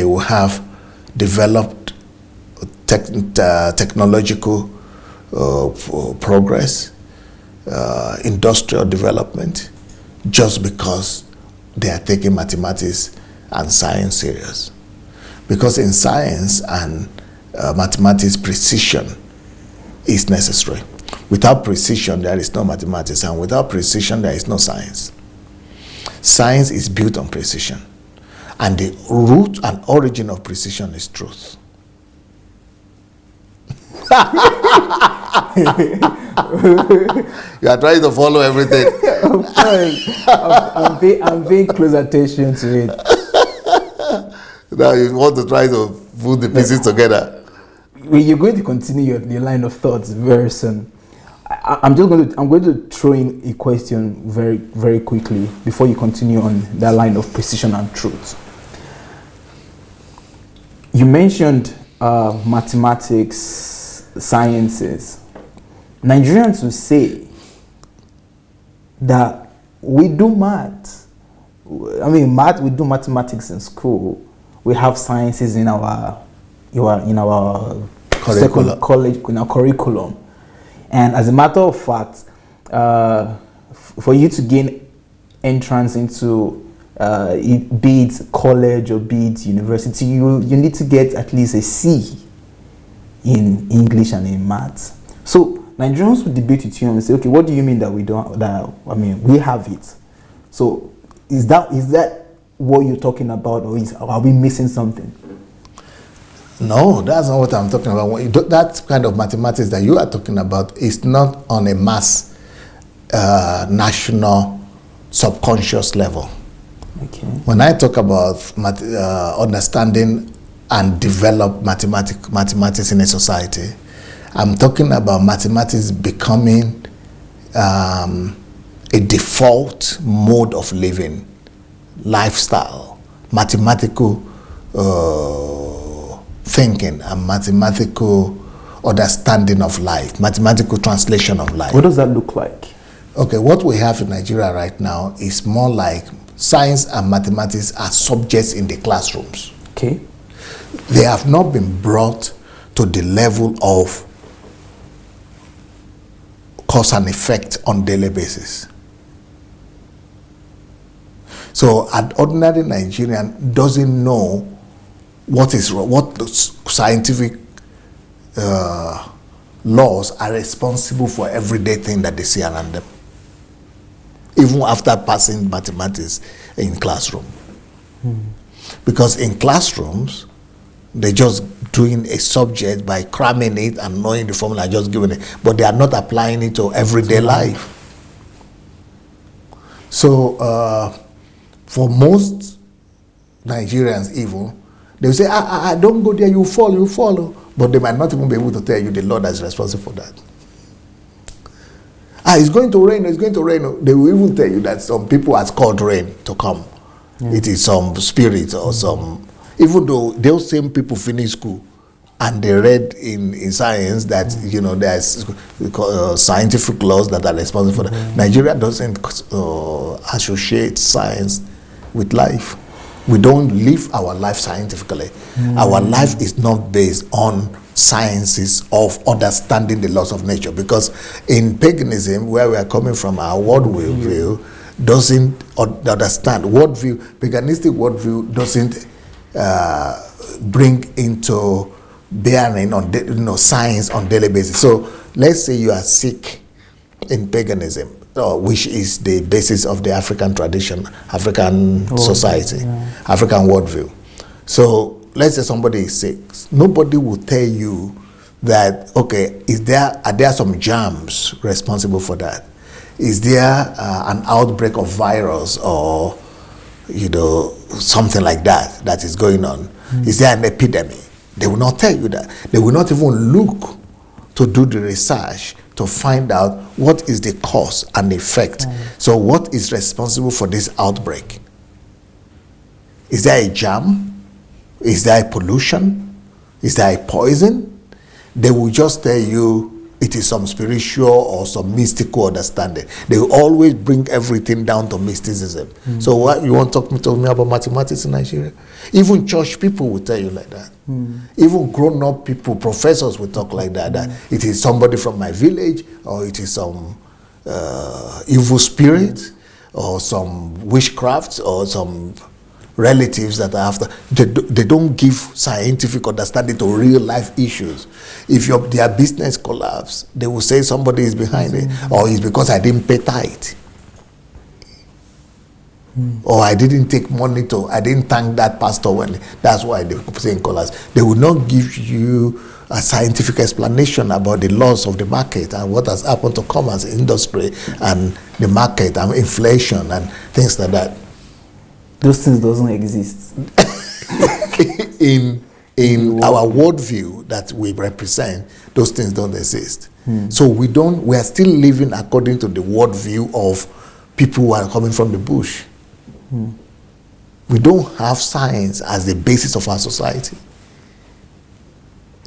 will have developed technological progress, industrial development, just because they are taking mathematics and science serious. Because in science and mathematics, precision is necessary. Without precision, there is no mathematics, and without precision, there is no science. Science is built on precision, and the root and origin of precision is truth. You are trying to follow everything. Of course. I'm paying close attention to it. Now you want to try to put the pieces together. You're going to continue your line of thoughts very soon. I'm going to throw in a question very, very quickly before you continue on that line of precision and truth. You mentioned mathematics, sciences. Nigerians will say that we do math. I mean, we do mathematics in school. We have sciences in our second college, in our curriculum. And as a matter of fact, for you to gain entrance into be it college or be it university, you need to get at least a C in English and in maths. So Nigerians will debate with you and say, okay, what do you mean that we don't? We have it. So is that what you're talking about, or are we missing something? No, that's not what I'm talking about. That kind of mathematics that you are talking about is not on a mass, national, subconscious level. Okay. When I talk about understanding and develop mathematics in a society, I'm talking about mathematics becoming a default mode of living, lifestyle, mathematical thinking and mathematical understanding of life, mathematical translation of life. What does that look like? Okay, what we have in Nigeria right now is more like science and mathematics are subjects in the classrooms. Okay. They have not been brought to the level of cause and effect on daily basis. So an ordinary Nigerian doesn't know what the scientific laws are responsible for everyday thing that they see around them, even after passing mathematics in classroom. Because in classrooms, they're just doing a subject by cramming it and knowing the formula, just giving it, but they are not applying it to everyday life. So for most Nigerians even, they will say, I don't go there, you follow. But they might not even be able to tell you the Lord is responsible for that. It's going to rain, it's going to rain. They will even tell you that some people has called rain to come. Yeah. It is some spirit or some, even though those same people finish school and they read in science that, there's scientific laws that are responsible for that. Nigeria doesn't associate science with life. We don't live our life scientifically. Our life is not based on sciences of understanding the laws of nature, because in paganism, where we are coming from, our worldview doesn't understand paganistic worldview doesn't bring into bearing on science on daily basis. So let's say you are sick in paganism, which is the basis of the African tradition, African society, African worldview. So let's say somebody is sick. Nobody will tell you that, okay, are there some germs responsible for that? Is there an outbreak of virus or, something like that is going on? Is there an epidemic? They will not tell you that. They will not even look to do the research to find out what is the cause and effect. So what is responsible for this outbreak? Is there a germ? Is there a pollution? Is there a poison? They will just tell you it is some spiritual or some mystical understanding. They will always bring everything down to mysticism. So what you want to talk to me about mathematics in Nigeria? Even church people will tell you like that. Even grown-up people, professors will talk like that, that it is somebody from my village, or it is some evil spirit, or some witchcraft, or some relatives that are after. They don't give scientific understanding to real life issues. If their business collapse, they will say somebody is behind it, or it's because I didn't pay tithe, or I didn't take money I didn't thank that pastor when. That's why they say collapse. They will not give you a scientific explanation about the laws of the market and what has happened to commerce industry and the market and inflation and things like that. Those things doesn't exist. in our worldview that we represent, those things don't exist. So we are still living according to the worldview of people who are coming from the bush. We don't have science as the basis of our society.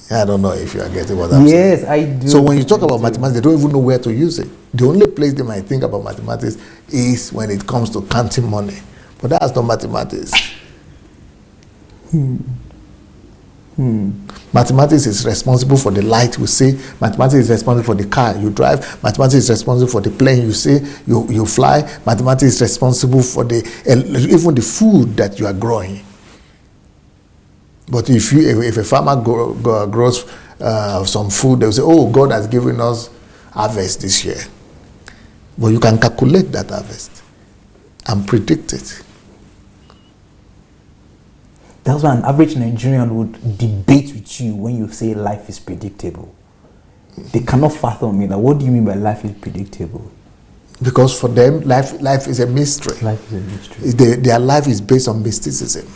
I don't know if you are getting what I'm saying. Yes, I do. So when you talk about mathematics, they don't even know where to use it. The only place they might think about mathematics is when it comes to counting money. But that's not mathematics. Mathematics is responsible for the light we see. Mathematics is responsible for the car you drive. Mathematics is responsible for the plane you see, you fly. Mathematics is responsible for even the food that you are growing. But if a farmer grows some food, they will say, oh, God has given us harvest this year. But you can calculate that harvest and predict it. That's why an average Nigerian would debate with you when you say life is predictable. They cannot fathom it. Like, what do you mean by life is predictable? Because for them, life is a mystery. Life is a mystery. Their life is based on mysticism,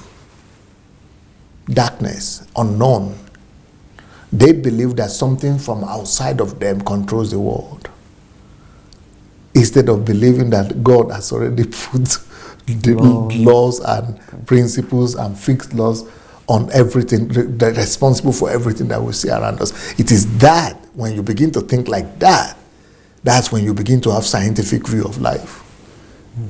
darkness, unknown. They believe that something from outside of them controls the world, instead of believing that God has already put the laws and principles and fixed laws on everything, they're responsible for everything that we see around us. It is that when you begin to think like that, that's when you begin to have scientific view of life.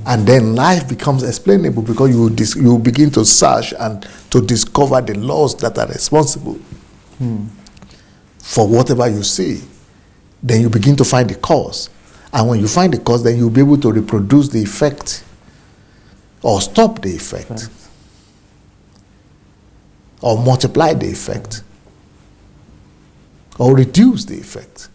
And then life becomes explainable because you begin to search and to discover the laws that are responsible for whatever you see. Then you begin to find the cause. And when you find the cause, then you'll be able to reproduce the effect or stop the effect or multiply the effect or reduce the effect.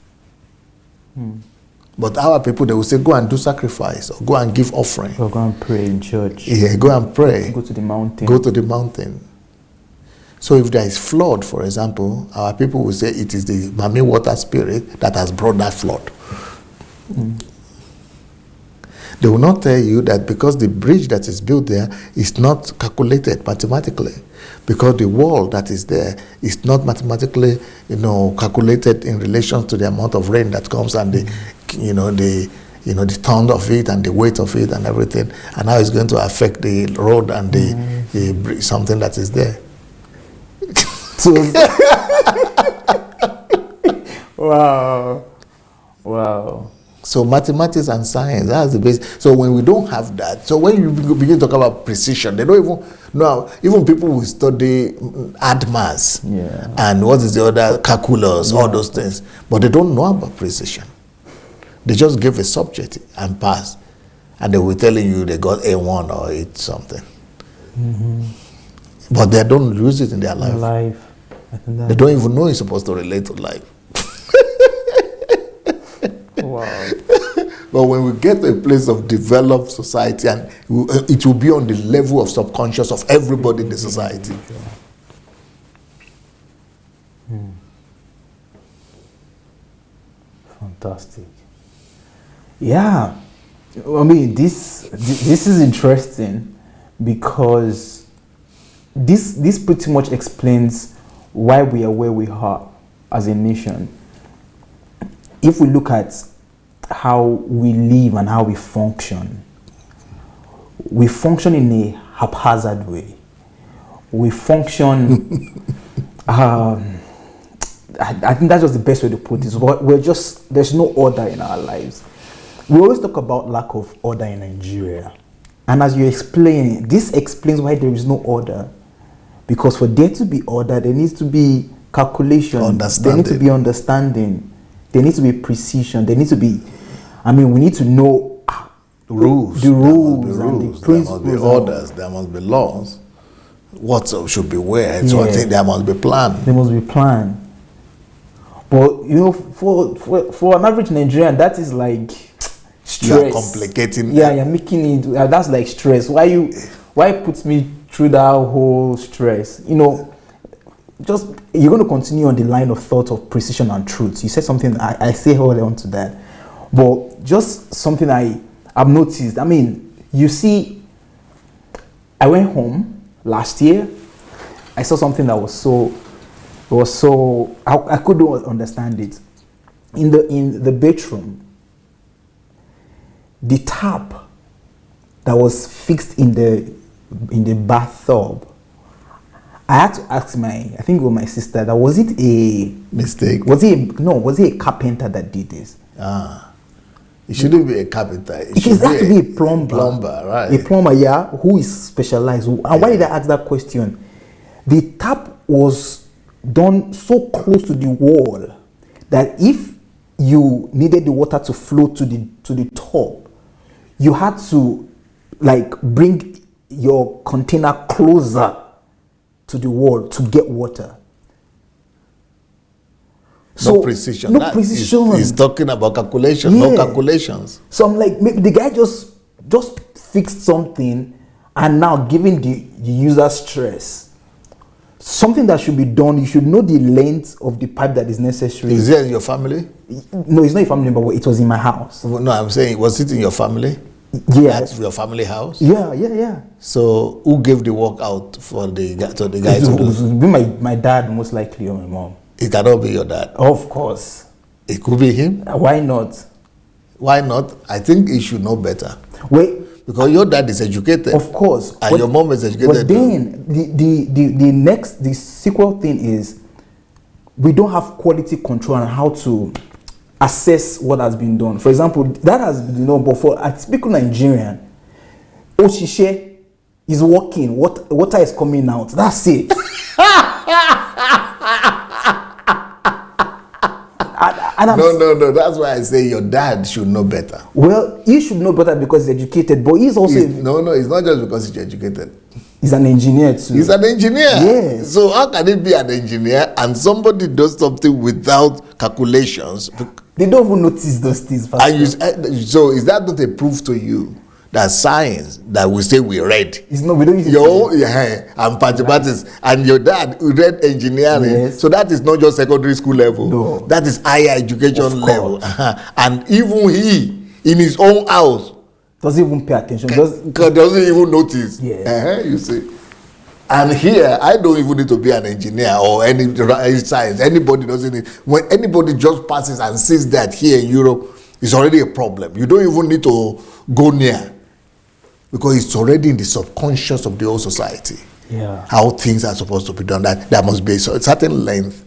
But our people, they will say, go and do sacrifice or go and give offering. Or go and pray in church. Yeah, go and pray. Go to the mountain. Go to the mountain. So if there is flood, for example, our people will say it is the Mami water spirit that has brought that flood. They will not tell you that because the bridge that is built there is not calculated mathematically, because the wall that is there is not mathematically, calculated in relation to the amount of rain that comes and the tone of it and the weight of it and everything, and how it's going to affect the road and the bridge, something that is there. Wow. So mathematics and science, that's the base. So when we don't have that, so when you begin to talk about precision, they don't even know. Even people who study add mass and what is the other calculus, all those things, but they don't know about precision. They just give a subject and pass, and they will telling you they got A1 or 8 something. But they don't use it in their life. They don't even know it's supposed to relate to life. Wow. But when we get to a place of developed society, and it will be on the level of subconscious of everybody in the society. Fantastic. Yeah, I mean this is interesting because this pretty much explains why we are where we are as a nation. If we look at how we live and how we function in a haphazard way. We function, I think that's just the best way to put it. There's no order in our lives. We always talk about lack of order in Nigeria. And as you explain, this explains why there is no order. Because for there to be order, there needs to be calculation. There needs to be understanding. There needs to be precision. There needs to be, we need to know rules. The rules, there and must the be rules. There must be principles. orders. There must be laws. What should be where? So I think there must be plan. There must be plan. But you know, for an average Nigerian, that is like stress. You are complicating. Yeah, you're making it. That's like stress. Why put me through that whole stress? You know, just you're going to continue on the line of thought of precision and truth. You said something. I say hold on to that, but just something I've noticed. I mean, you see, I went home last year. I saw something that was so. I couldn't understand it. In the bedroom, the tap that was fixed in the bathtub, I had to ask I think it was my sister, that was it a mistake? Was it a carpenter that did this? It shouldn't be a carpenter. It has to be a plumber. Plumber, right? A plumber, yeah, who is specialized. And why did I ask that question? The tap was done so close to the wall that if you needed the water to flow to the top, you had to like bring your container closer to the wall to get water. No precision. No precision. He's talking about calculation, no calculations. So I'm like, maybe the guy just fixed something and now giving the user stress. Something that should be done, you should know the length of the pipe that is necessary. Is it in your family? No, it's not a family member, but it was in my house. No, I'm saying, was it in your family? Yeah. That's your family house? Yeah. So, who gave the work out for the guy to do? It would be my dad, most likely, or my mom. It cannot be your dad? Of course. It could be him? Why not? Why not? I think he should know better. Wait. Because your dad is educated. Of course. And your mom is educated. But then, the sequel thing is, we don't have quality control on how to assess what has been done. For example, that has been done before. I speak Nigerian. Oshishe is working. Water is coming out. That's it. No. That's why I say your dad should know better. Well, he should know better because he's educated, but he's also... No, it's not just because he's educated. He's an engineer too. He's an engineer. Yes. So how can it be an engineer and somebody does something without calculations? They don't even notice those things. So is that not a proof to you that science that we say we read? It's not. We don't use and mathematics, and your dad read engineering. Yes. So that is not just secondary school level. No. That is higher education level. And even he, in his own house, doesn't even pay attention. Doesn't even notice. Yes. You see. And here, I don't even need to be an engineer or any science. Anybody doesn't need. When anybody just passes and sees that here in Europe, it's already a problem. You don't even need to go near, because it's already in the subconscious of the whole society. Yeah. How things are supposed to be done. That there must be a certain length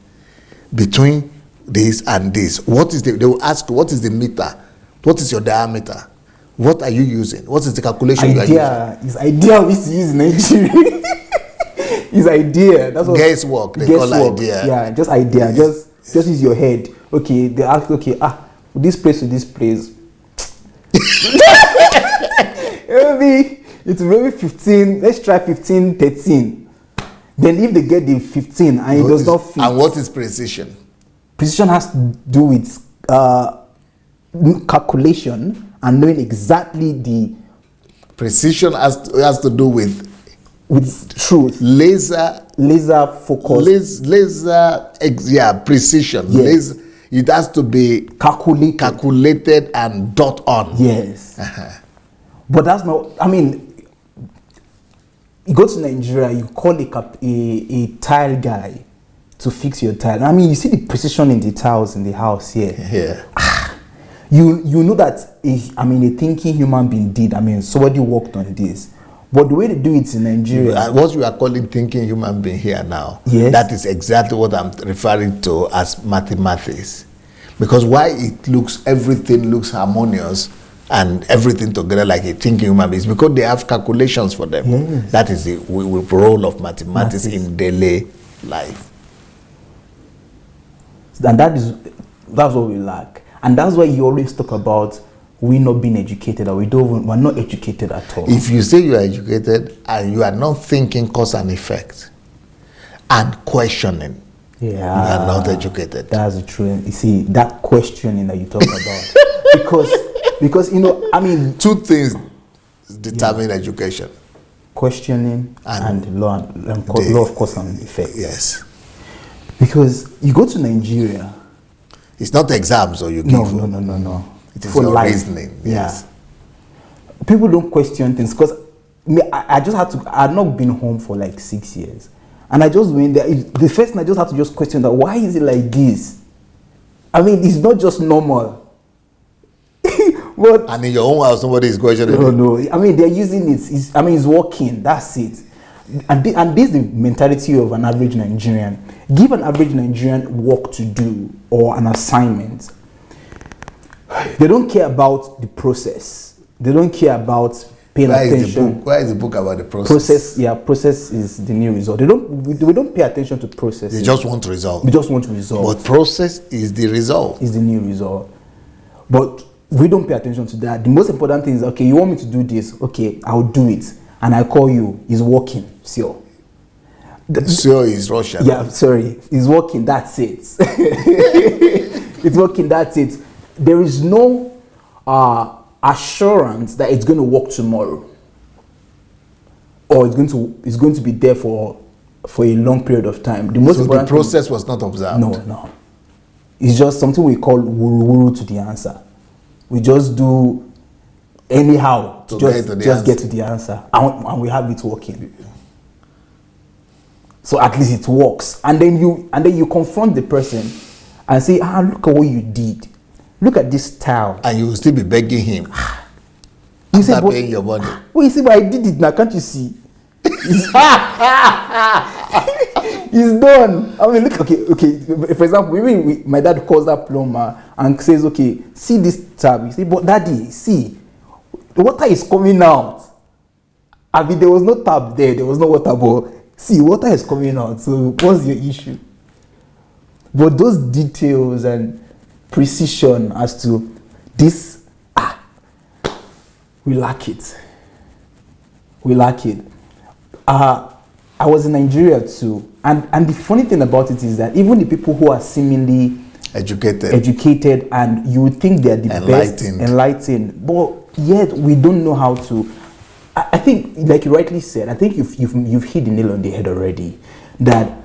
between this and this. They will ask, what is the meter? What is your diameter? What are you using? What is the calculation you are using? His idea we use in Nigeria. His idea. That's what guesswork. They call idea. Yeah, just idea. Just use your head. Okay, they ask. Okay, this place to this place. It will be 15. Let's try 15, 13. Then if they get the 15 and it does not fit. And what is precision? Precision has to do with calculation and knowing exactly the... Precision has to do with truth. Laser focus. Precision. Yes. It has to be calculated and dot on. Yes. But that's not... I mean, you go to Nigeria, you call a tile guy to fix your tile. I mean, you see the precision in the tiles in the house here. Yeah. You know that a thinking human being did. I mean, somebody worked on this. But the way they do it in Nigeria... What you are calling thinking human being here now, yes, that is exactly what I'm referring to as mathematics. Because why everything looks harmonious and everything together like a thinking human being is because they have calculations for them. Yes. That is the role of mathematics in daily life. And that's what we lack. And that's why you always talk about we not being educated, or we're not educated at all. If you say you are educated and you are not thinking cause and effect and questioning, you are not educated. That's the truth. You see, that questioning that you talk about. because I mean, two things determine education. Questioning and law of cause and effect. Yes. Because you go to Nigeria. It's not exams or you give. No. It is your reasoning. Yes. Yeah. People don't question things because I had not been home for like 6 years. And I just went there. The first thing I just had to just question that, why is it like this? I mean, it's not just normal. But, and in your own house, nobody is questioning it. No. I mean, they're using it. It's working. That's it. And this is the mentality of an average Nigerian. Give an average Nigerian work to do or an assignment. They don't care about the process. They don't care about paying attention. Where is the book about the process? Process is the new result. We don't pay attention to process. They just want result. We just want result. But process is the result. Is the new result. But we don't pay attention to that. The most important thing is, okay, you want me to do this? Okay, I'll do it. And I call you. It's working. Sure. Sure is Russian. Yeah, sorry. It's working. That's it. It's working. That's it. There is no assurance that it's going to work tomorrow, or it's going to be there for a long period of time. The process was not observed. No. It's just something we call wuru to the answer. We just do anyhow to just get to the answer, and we have it working. So at least it works, and then you confront the person and say, look at what you did. Look at this style. And you will still be begging him. You say, paying your money. Well, you see, but I did it now. Can't you see? It's done. I mean, look. Okay. For example, my dad calls that plumber and says, "Okay, see this tap." You say, "But daddy, see, the water is coming out. I mean, there was no tap there. There was no water, but see, water is coming out. So what's your issue?" But those details and precision as to this, we lack it. I was in Nigeria too, and the funny thing about it is that even the people who are seemingly educated, and you would think they're the best, enlightened, but yet we don't know how to. I think, like you rightly said, I think you've hit the nail on the head already. That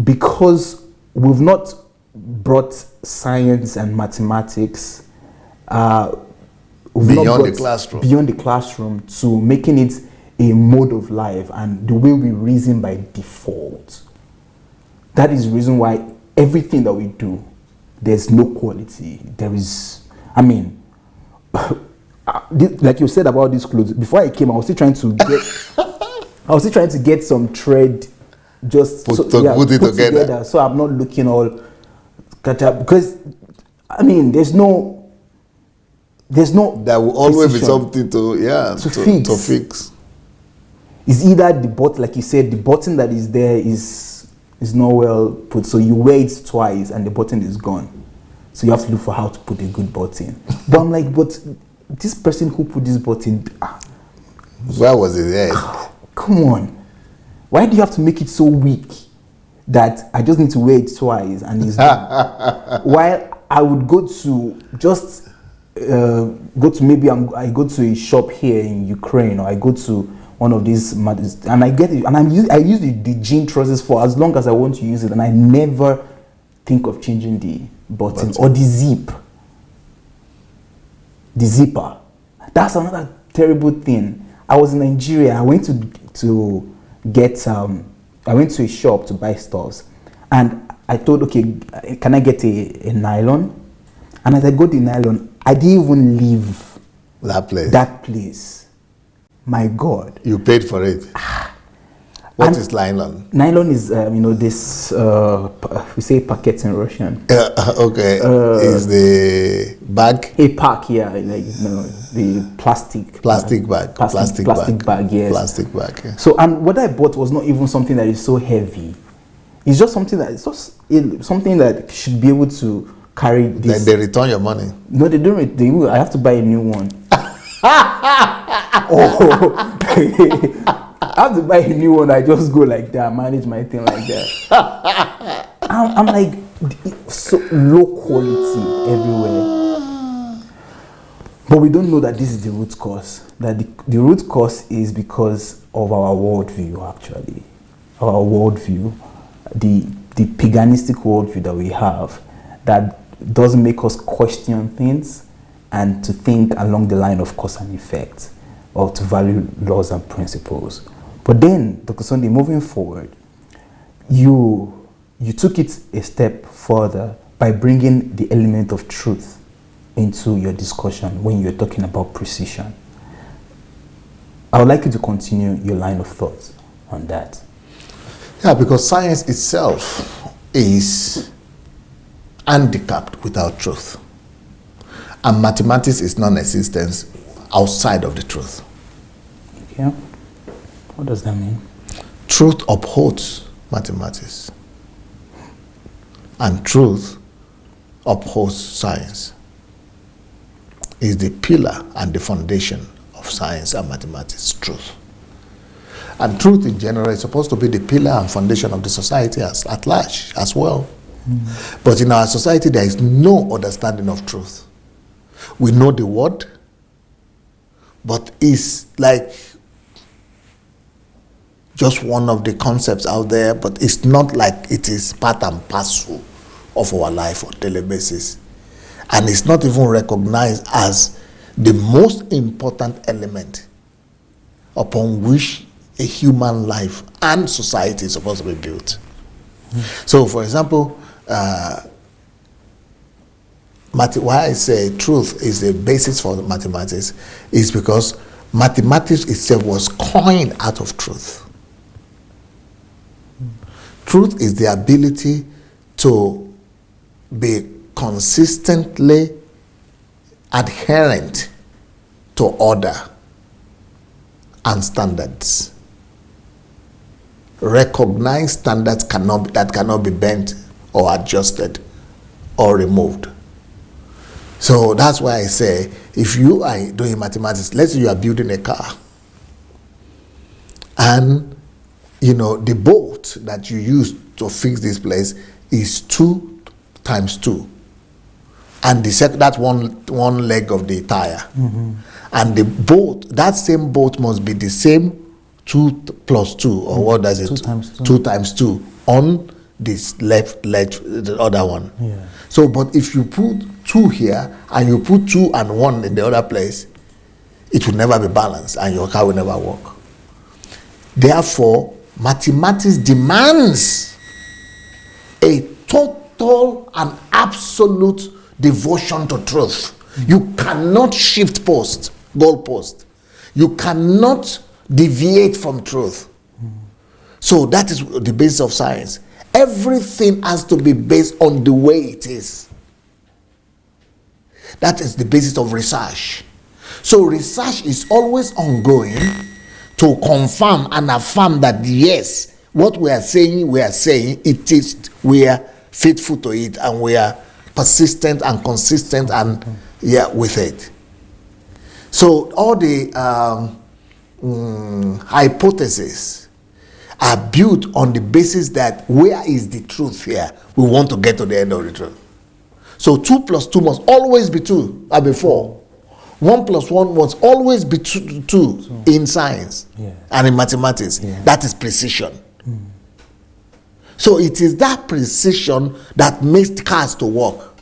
because we've not brought science and mathematics beyond the classroom to making it a mode of life and the way we reason by default. That is the reason why everything that we do, there's no quality. There is, I mean, like you said about these clothes, before I came, I was still trying to get some thread just put it together, so I'm not looking all cut up, because I mean there's no there will always be something to fix. It's either the button, like you said, the button that is there is not well put, so you wear it twice and the button is gone, so you have to look for how to put a good button. But I'm like, but this person who put this button, where was it there? Come on, why do you have to make it so weak that I just need to wear it twice and it's done? While I would go to just go to I go to a shop here in Ukraine, or I go to one of these and I get it, and I use the jean trousers for as long as I want to use it, and I never think of changing the button or the zipper. That's another terrible thing. I was in Nigeria. I went to get I went to a shop to buy stuff, and I thought, okay, can I get a nylon? And as I got the nylon, I didn't even leave that place. My God. You paid for it. What is nylon? Nylon is, this, we say packet in Russian. Okay. Is the bag? A pack, yeah. The plastic bag. Plastic bag, yes. Plastic bag, yeah. So, and what I bought was not even something that is so heavy. It's just something that should be able to carry this. Then they return your money. No, they don't. They will. I have to buy a new one. Oh, I have to buy a new one. I just go like that, manage my thing like that. I'm like, so low quality everywhere. But we don't know that this is the root cause. That the root cause is because of our worldview, actually. Our worldview, the paganistic worldview that we have, that doesn't make us question things and to think along the line of cause and effect, or to value laws and principles. But then, Dr. Sunday, moving forward, you took it a step further by bringing the element of truth into your discussion when you're talking about precision. I would like you to continue your line of thought on that. Yeah, because science itself is handicapped without truth. And mathematics is non-existence outside of the truth. Yeah. What does that mean? Truth upholds mathematics. And truth upholds science. Is the pillar and the foundation of science and mathematics, truth. And truth in general is supposed to be the pillar and foundation of the society at large as well. Mm-hmm. But in our society, there is no understanding of truth. We know the word, but it's like just one of the concepts out there, but it's not like it is part and parcel of our life on a daily basis. And it's not even recognized as the most important element upon which a human life and society is supposed to be built. Mm. So, for example, why I say truth is the basis for mathematics is because mathematics itself was coined out of truth. Truth is the ability to be consistently adherent to order and standards. Recognized standards that cannot be bent or adjusted or removed. So that's why I say, if you are doing mathematics, let's say you are building a car, and the bolt that you use to fix this place is 2 times 2, and that's one leg of the tire. Mm-hmm. And the bolt, that same bolt must be the same 2 plus 2, or what does it? 2 times 2. 2 times 2 on this left leg, the other one. Yeah. So, but if you put 2 here and you put 2 and 1 in the other place, it will never be balanced and your car will never work. Therefore, mathematics demands a total and absolute devotion to truth. You cannot shift goalpost. You cannot deviate from truth. So that is the basis of science. Everything has to be based on the way it is. That is the basis of research. So research is always ongoing to confirm and affirm that yes, what we are saying, it is, we are faithful to it, and we are persistent and consistent and with it. So all the hypotheses are built on the basis that where is the truth here? We want to get to the end of the truth. So 2 plus 2 must always be 2, or before. 1 plus 1 must always be 2 in science and in mathematics. Yeah. That is precision. Mm. So it is that precision that makes cars to work.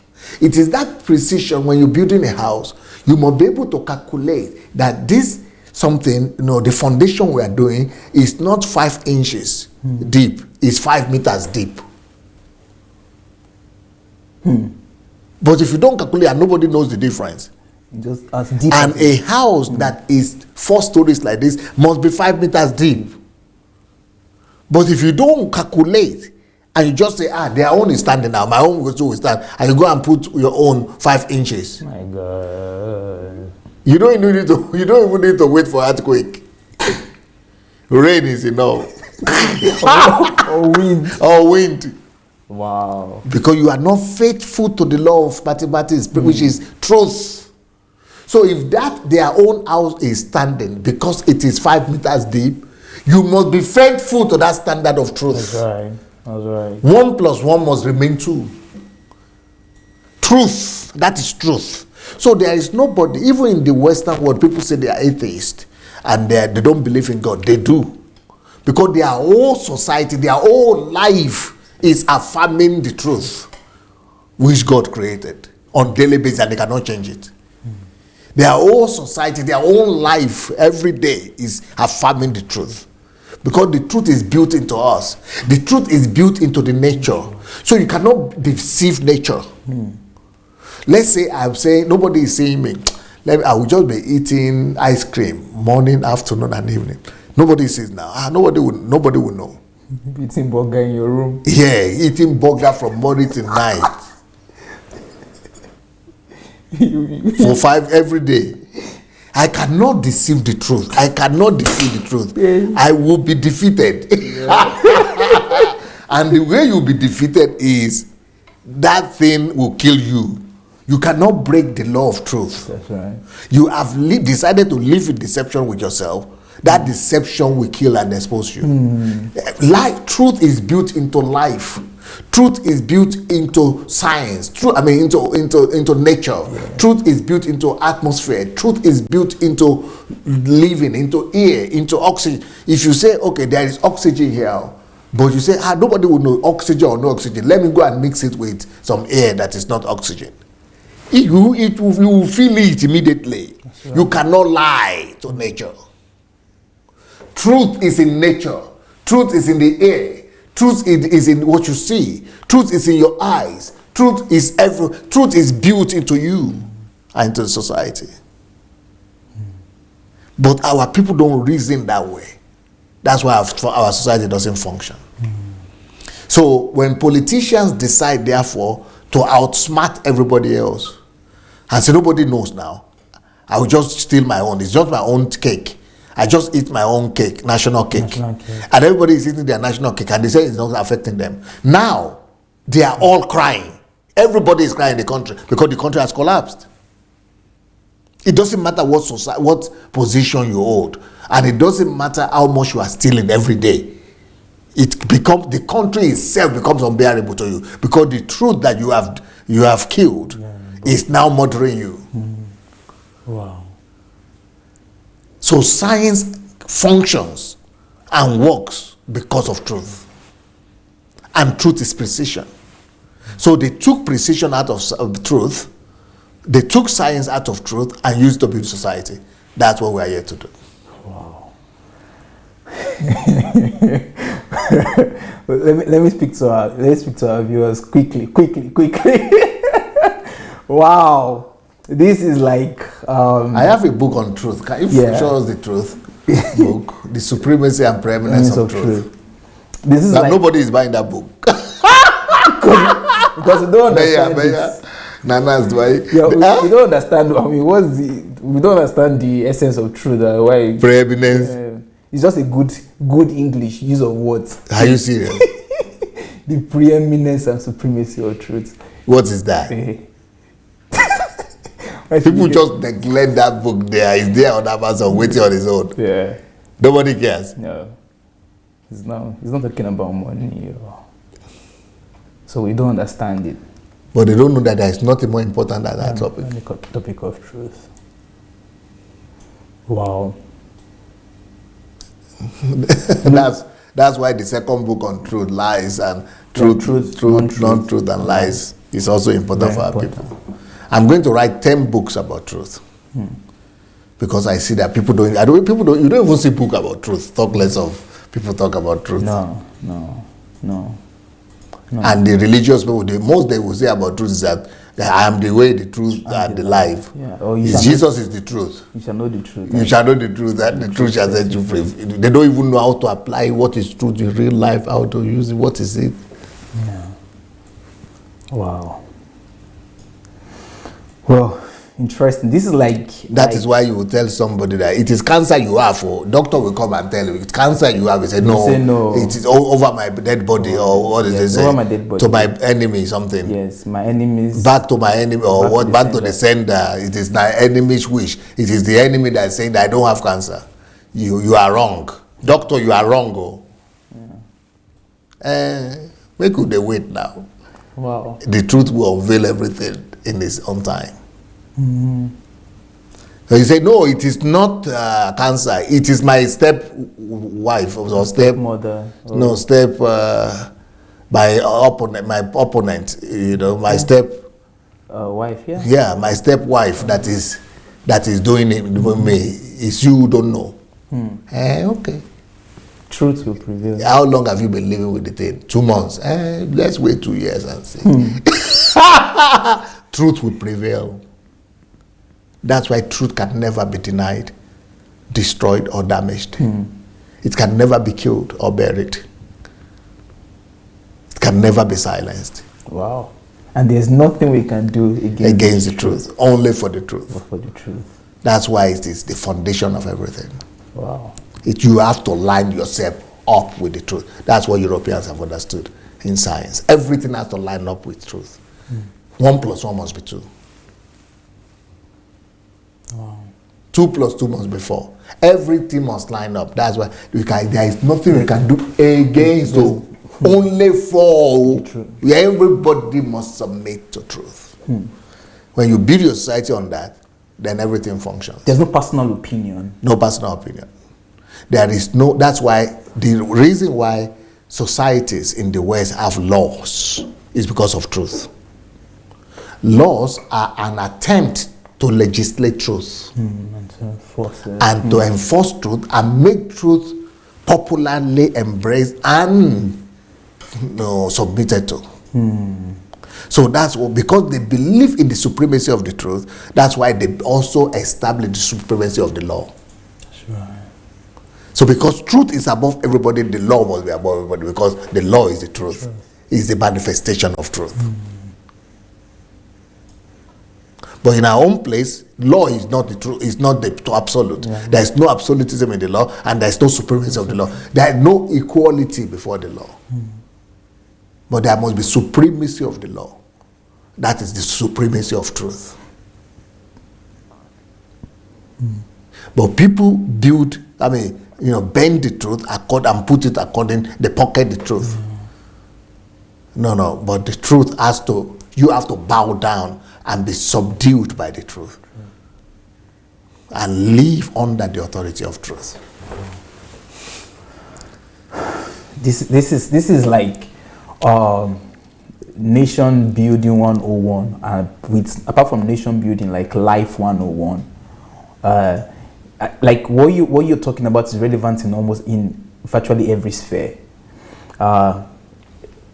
It is that precision when you're building a house, you must be able to calculate that this something, the foundation we are doing is not 5 inches deep, it's 5 meters deep. But if you don't calculate and nobody knows the difference, just as deep and a house that is 4 stories like this must be 5 meters deep. But if you don't calculate and you just say, their own is standing now, my own will stand, and you go and put your own 5 inches. My God. You don't even need to wait for earthquake. Rain is enough. or wind. Or wind. Wow. Because you are not faithful to the law of mathematics, which is truth. So if that their own house is standing because it is 5 meters deep, you must be faithful to that standard of truth. That's right. That's right. 1 plus 1 must remain 2. Truth. That is truth. So there is nobody, even in the Western world, people say they are atheists and they don't believe in God. They do. Because their whole society, their whole life is affirming the truth which God created on daily basis, and they cannot change it. Their whole society, their own life, every day is affirming the truth. Because the truth is built into us. The truth is built into the nature. So you cannot deceive nature. Let's say I'm saying, nobody is saying me, I will just be eating ice cream morning, afternoon, and evening. Nobody says now. Nobody will know. Eating burger in your room. Yeah, eating burger from morning till night. For 5 every day. I cannot deceive the truth. I cannot deceive the truth. Yeah. I will be defeated. And the way you'll be defeated is that thing will kill you. You cannot break the law of truth. That's right. You have decided to live in deception with yourself. That deception will kill and expose you. Truth is built into life. Truth is built into science. Into nature. Yeah. Truth is built into atmosphere. Truth is built into living, into air, into oxygen. If you say, okay, there is oxygen here, but you say, nobody will know oxygen or no oxygen. Let me go and mix it with some air that is not oxygen. You will feel it immediately. Right. You cannot lie to nature. Truth is in nature. Truth is in the air. Truth is in what you see. Truth is in your eyes. Truth is built into you and into society. But our people don't reason that way. That's why our society doesn't function. So when politicians decide, therefore, to outsmart everybody else, and say nobody knows now, I will just steal my own. It's just my own cake. I just eat my own cake, national cake. And everybody is eating their national cake, and they say it's not affecting them. Now, they are all crying. Everybody is crying in the country because the country has collapsed. It doesn't matter what position you hold, and it doesn't matter how much you are stealing every day. The country itself becomes unbearable to you because the truth that you have killed is now murdering you. Wow. So science functions and works because of truth. And truth is precision. So they took precision out of truth, they took science out of truth and used it to build society. That's what we are here to do. Wow. let me speak to our viewers quickly. Wow. This is like I have a book on truth. Can you show us the truth book? The supremacy and preeminence of truth. This is like, nobody is buying that book. because you don't understand this. We don't understand. We don't understand the essence of truth. Why preeminence? It's just a good English use of words. Are you serious? The preeminence and supremacy of truth. What is that? People just neglect that book there. It's there on Amazon waiting on its own. Yeah. Nobody cares. No. He's not talking about money. So we don't understand it. But they don't know that there is nothing more important than that topic. The topic of truth. Wow. That's why the second book on truth, lies, and truth, non-truth, and lies is also important for our people. I'm going to write 10 books about truth. Because I see that people don't. You don't even see book about truth. Talk less of people talk about truth. No. And the religious people, the most they will say about truth is that I am the way, the truth, and the life. Yeah. Jesus is the truth. You shall know the truth. You shall know the truth, and the truth shall set you free. They don't even know how to apply what is truth in real life, how to use it, what is it. Yeah. Wow. Well, Interesting. This is like That is why you will tell somebody that it is cancer you have. Or doctor will come and tell you it's cancer you have. He said no, it is over my dead body, or what is it say? Over my dead body. To my enemy, something. Yes, my enemies. Back to my enemy, or what? Back to the sender. It is my enemy's wish. It is the enemy that is saying that I don't have cancer. You are wrong, doctor. You are wrong. We could wait now. Wow. The truth will unveil everything in its own time. So he said, no, it is not cancer. It is my step wife or step mother. No, step my opponent. You know, my step wife. Yeah. Yeah, my step wife that is doing it with me. It's you who don't know. Okay. Truth will prevail. How long have you been living with the thing? 2 months. Let's wait 2 years and see. Truth will prevail. That's why truth can never be denied, destroyed, or damaged. It can never be killed or buried. It can never be silenced. Wow. And there's nothing we can do against the truth. Only for the truth. For the truth. That's why it is the foundation of everything. Wow. You have to line yourself up with the truth. That's what Europeans have understood in science. Everything has to line up with truth. 1 + 1 must be 2. Wow. 2 + 2 must be 4. Everything must line up. That's why there is nothing we can do against. Only for everybody must submit to truth. When you build your society on that, then everything functions. There's no personal opinion. No personal opinion. There is no. That's why the reason why societies in the West have laws is because of truth. Laws are an attempt to legislate truth and to enforce it. And to enforce truth and make truth popularly embraced and submitted to. So that's what, because they believe in the supremacy of the truth, that's why they also establish the supremacy of the law. That's right. So because truth is above everybody, the law must be above everybody, because the law is the truth. Is the manifestation of truth. But in our own place, law is not the truth, is not the absolute. There is no absolutism in the law, and there is no supremacy of the law. There is no equality before the law. But there must be supremacy of the law. That is the supremacy of truth. But people bend the truth and put it according, they pocket the truth. No, but the truth you have to bow down and be subdued by the truth. And live under the authority of truth. This is like nation building 101, apart from nation building, like life 101. Like what you're talking about is relevant in virtually every sphere.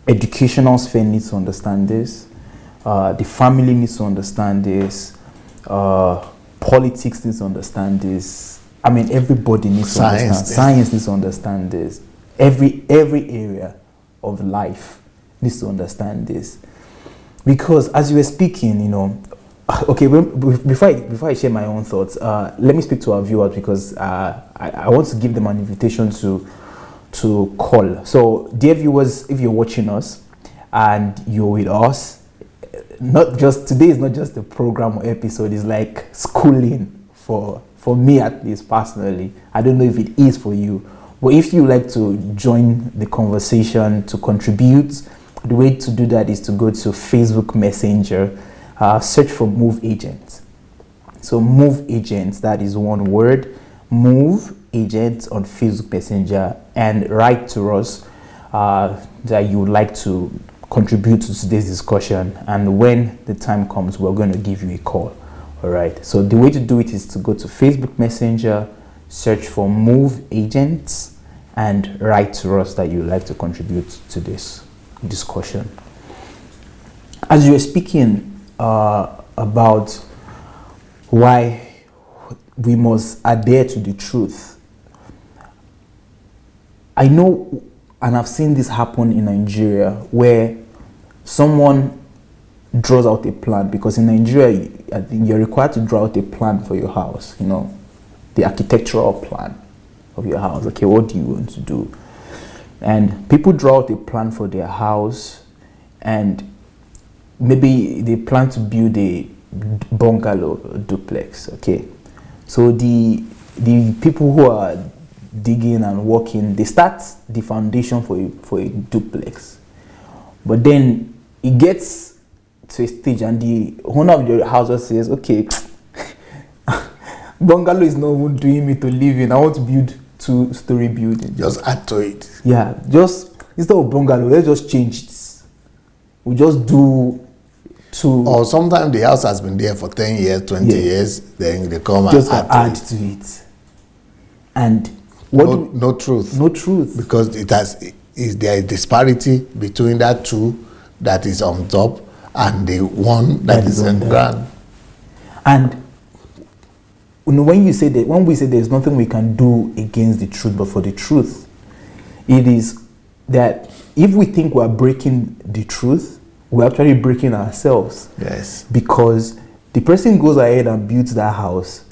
Educational sphere needs to understand this. The family needs to understand this. Politics needs to understand this. I mean, everybody needs to understand. Science needs to understand this. Every area of life needs to understand this. Because as you were speaking, okay, before I share my own thoughts, let me speak to our viewers, because I want to give them an invitation to call. So, dear viewers, if you're watching us and you're with us, today is not just a program or episode, it's like schooling for me, at least personally. I don't know if it is for you, but if you like to join the conversation, to contribute, the way to do that is to go to Facebook Messenger, search for Move Agents. So Move Agents, that is one word, Move Agents on Facebook Messenger, and write to us that you would like to contribute to today's discussion, and when the time comes, we're going to give you a call. All right, so the way to do it is to go to Facebook Messenger, search for Move Agents, and write to us that you would like to contribute to this discussion. As you were speaking about why we must adhere to the truth, I know, and I've seen this happen in Nigeria, where someone draws out a plan, because in Nigeria, I think you're required to draw out a plan for your house, you know, the architectural plan of your house. Okay, what do you want to do? And people draw out a plan for their house, and maybe they plan to build a bungalow, a duplex. Okay, so the people who are digging and working, they start the foundation for a duplex, but then it gets to a stage and the owner of the house just says, okay, bungalow is not even doing me to live in, I want to build 2-story building. Just add to it. Yeah, just instead of bungalow, let's just change it. We just do 2. Or sometimes the house has been there for 10 years, 20 years, then they come and just add to it. And what no truth. No truth. Because there is disparity between that 2 that is on top and the one that is on ground. And you know, when we say there's nothing we can do against the truth, but for the truth, it is that if we think we're breaking the truth, we're actually breaking ourselves. Yes. Because the person goes ahead and builds that house.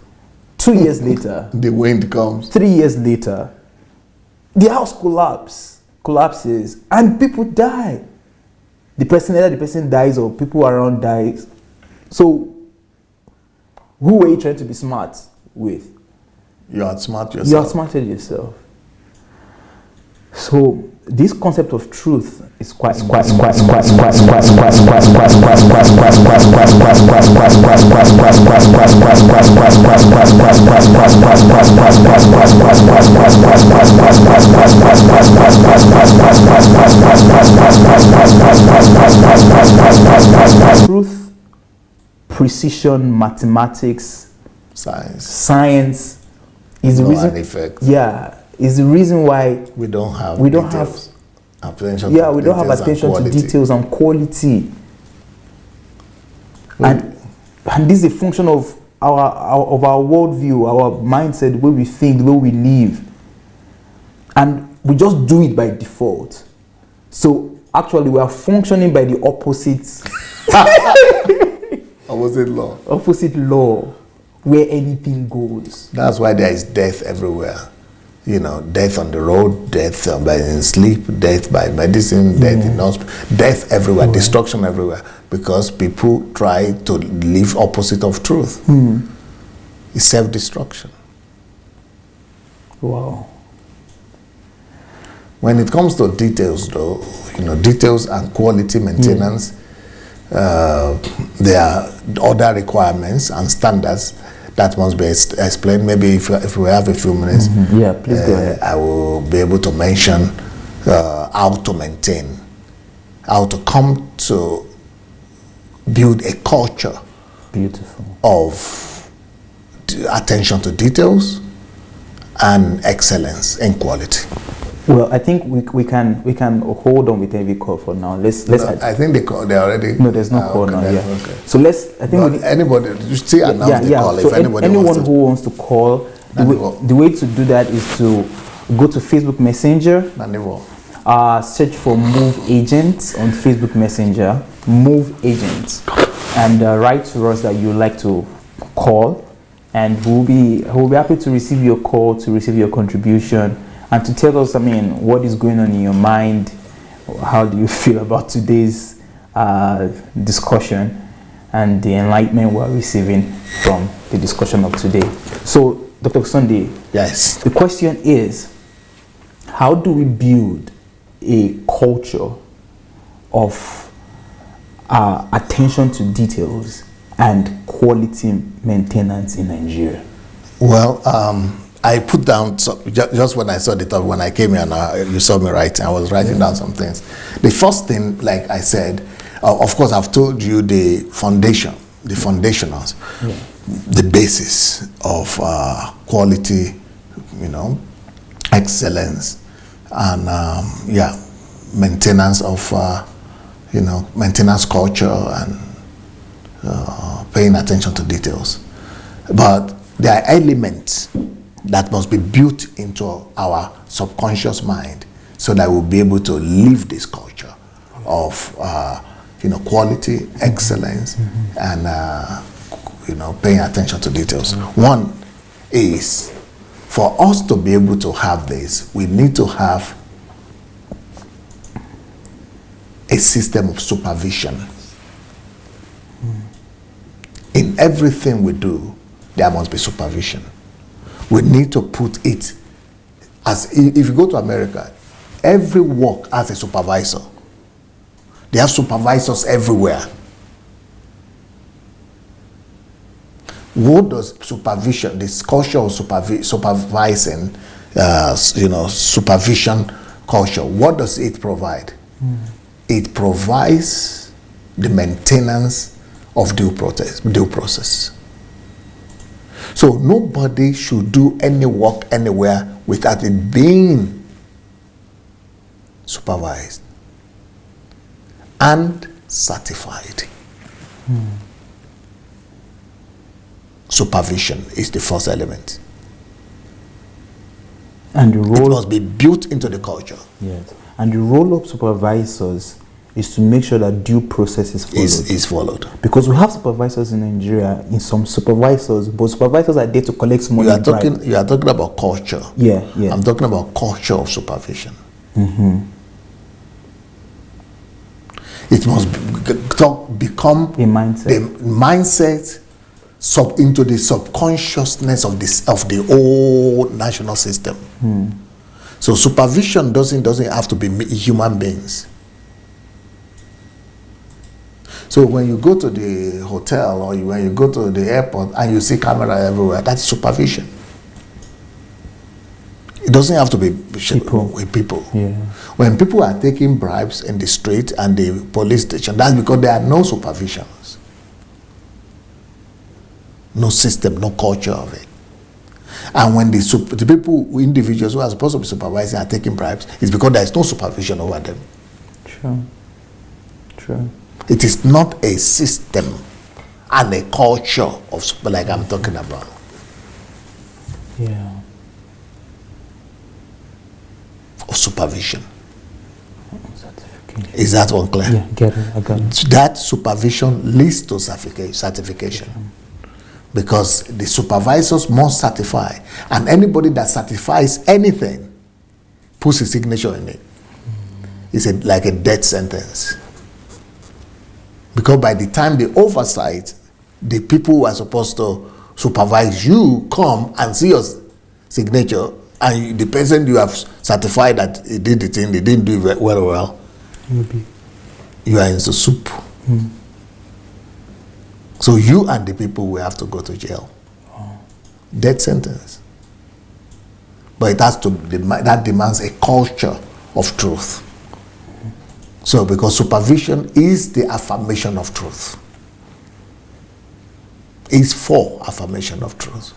2 years later, the wind comes. 3 years later, the house collapses, and people die. Either the person dies or people around dies. So, who are you trying to be smart with? You outsmart yourself. You outsmarted yourself. So, this concept of truth is quite truth, precision, mathematics, science is the reason. Effect. Yeah, is the reason why we don't have attention. Yeah, we don't have attention to details and quality. And this is a function of our worldview, our mindset, the way we think, the way we live, and we just do it by default. So actually, we are functioning by the opposite. Opposite law, where anything goes. That's why there is death everywhere. You know, death on the road, death in sleep, death by medicine, death in hospital, death everywhere, destruction everywhere, because people try to live opposite of truth. It's self-destruction. Wow. When it comes to details, though, you know, details and quality maintenance, there are other requirements and standards that must be explained. Maybe if we have a few minutes, yeah, please go ahead. I will be able to mention how to maintain, how to come to build a culture of attention to details and excellence in quality. Well, I think we can hold on with every call for now. Let's. I think they already. No, there's no call now. Yeah. Okay. So let's. I think anybody. You still announce the call. So anyone who wants to call, the way to do that is to go to Facebook Messenger. Search for Move Agents on Facebook Messenger. Move Agents, and write to us that you'd like to call, and we'll be happy to receive your call, to receive your contribution, and to tell us, what is going on in your mind. How do you feel about today's discussion and the enlightenment we're receiving from the discussion of today? So, Dr. Sunday, yes, the question is, how do we build a culture of attention to details and quality maintenance in Nigeria? Well, I put down, just when I saw the topic, when I came here and you saw me writing, I was writing down some things. The first thing, like I said, of course, I've told you the foundation, the foundationals, the basis of quality, excellence, and maintenance of, maintenance culture and paying attention to details. But there are elements that must be built into our subconscious mind so that we'll be able to live this culture of quality, excellence, and paying attention to details. One is, for us to be able to have this, we need to have a system of supervision. In everything we do, there must be supervision. We need to put it as, if you go to America, every work has a supervisor. They have supervisors everywhere. What does supervision, this culture of supervising, supervision culture, what does it provide? It provides the maintenance of due process. So nobody should do any work anywhere without it being supervised and certified. Supervision is the first element. And the role it must be built into the culture. Yes. And the role of supervisors is to make sure that due process is followed. Is followed. Because we have supervisors in Nigeria, but supervisors are there to collect money. You are talking about culture. Yeah. I'm talking about culture of supervision. It must become a mindset. The mindset into the subconsciousness of the whole national system. So supervision doesn't have to be human beings. So when you go to the hotel or when you go to the airport and you see camera everywhere, that's supervision. It doesn't have to be people. Yeah. When people are taking bribes in the street and the police station, that's because there are no supervisions. No system, no culture of it. And when the individuals who are supposed to be supervising are taking bribes, it's because there is no supervision over them. True. It is not a system and a culture of like I'm talking about. Yeah. Of supervision. Is that one clear? Yeah, I got it. That supervision leads to certification. Because the supervisors must certify, and anybody that certifies anything puts a signature in it. It's like a death sentence. Because by the time the oversight, the people who are supposed to supervise you come and see your signature, and the person you have certified that he did the thing, they didn't do it well, you are in the soup. So you and the people will have to go to jail. Death sentence. But that demands a culture of truth. So because supervision is the affirmation of truth. It's for affirmation of truth.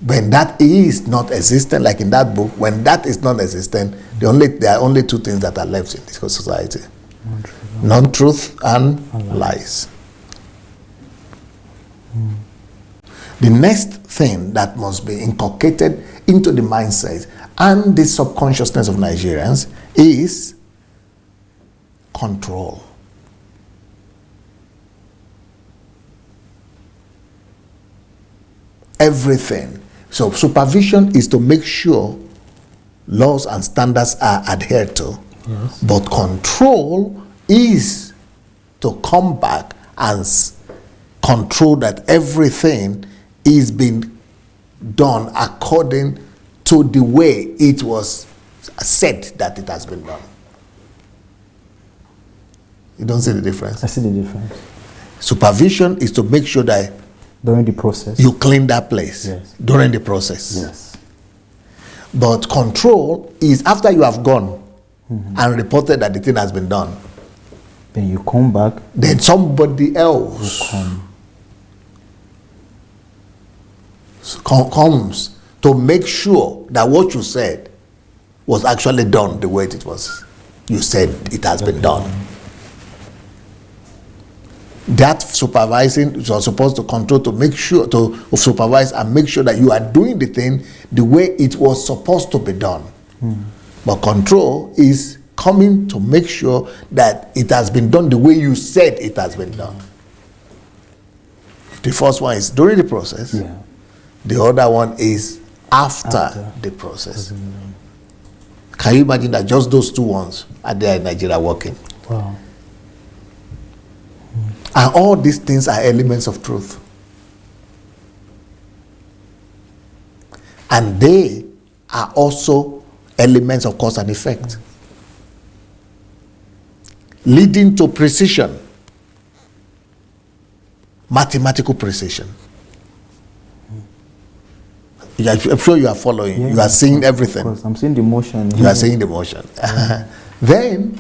When that is not existent, like in that book, when that is not existent, there are only two things that are left in this society. Non-truth and lies. The next thing that must be inculcated into the mindset and the subconsciousness of Nigerians is control. Everything. So supervision is to make sure laws and standards are adhered to. Yes. But control is to come back and control that everything is being done according to the way it was said that it has been done. You don't see the difference? I see the difference. Supervision is to make sure that during the process you clean that place. Yes. During the process. Yes. But control is after you have gone and reported that the thing has been done. Then you come back. Then somebody else comes to make sure that what you said was actually done the way it was. You said it has been done. That supervising is supposed to control, to make sure, to supervise and make sure that you are doing the thing the way it was supposed to be done. But control is coming to make sure that it has been done the way you said it has been done. The first one is during the process. Yeah. The other one is after the process. Can you imagine that just those two ones are there in Nigeria working? Wow. And all these things are elements of truth. And they are also elements of cause and effect, leading to precision, mathematical precision. I'm sure you are following. Yeah, you are seeing everything. Of course, I'm seeing the motion. You are seeing the motion. Then,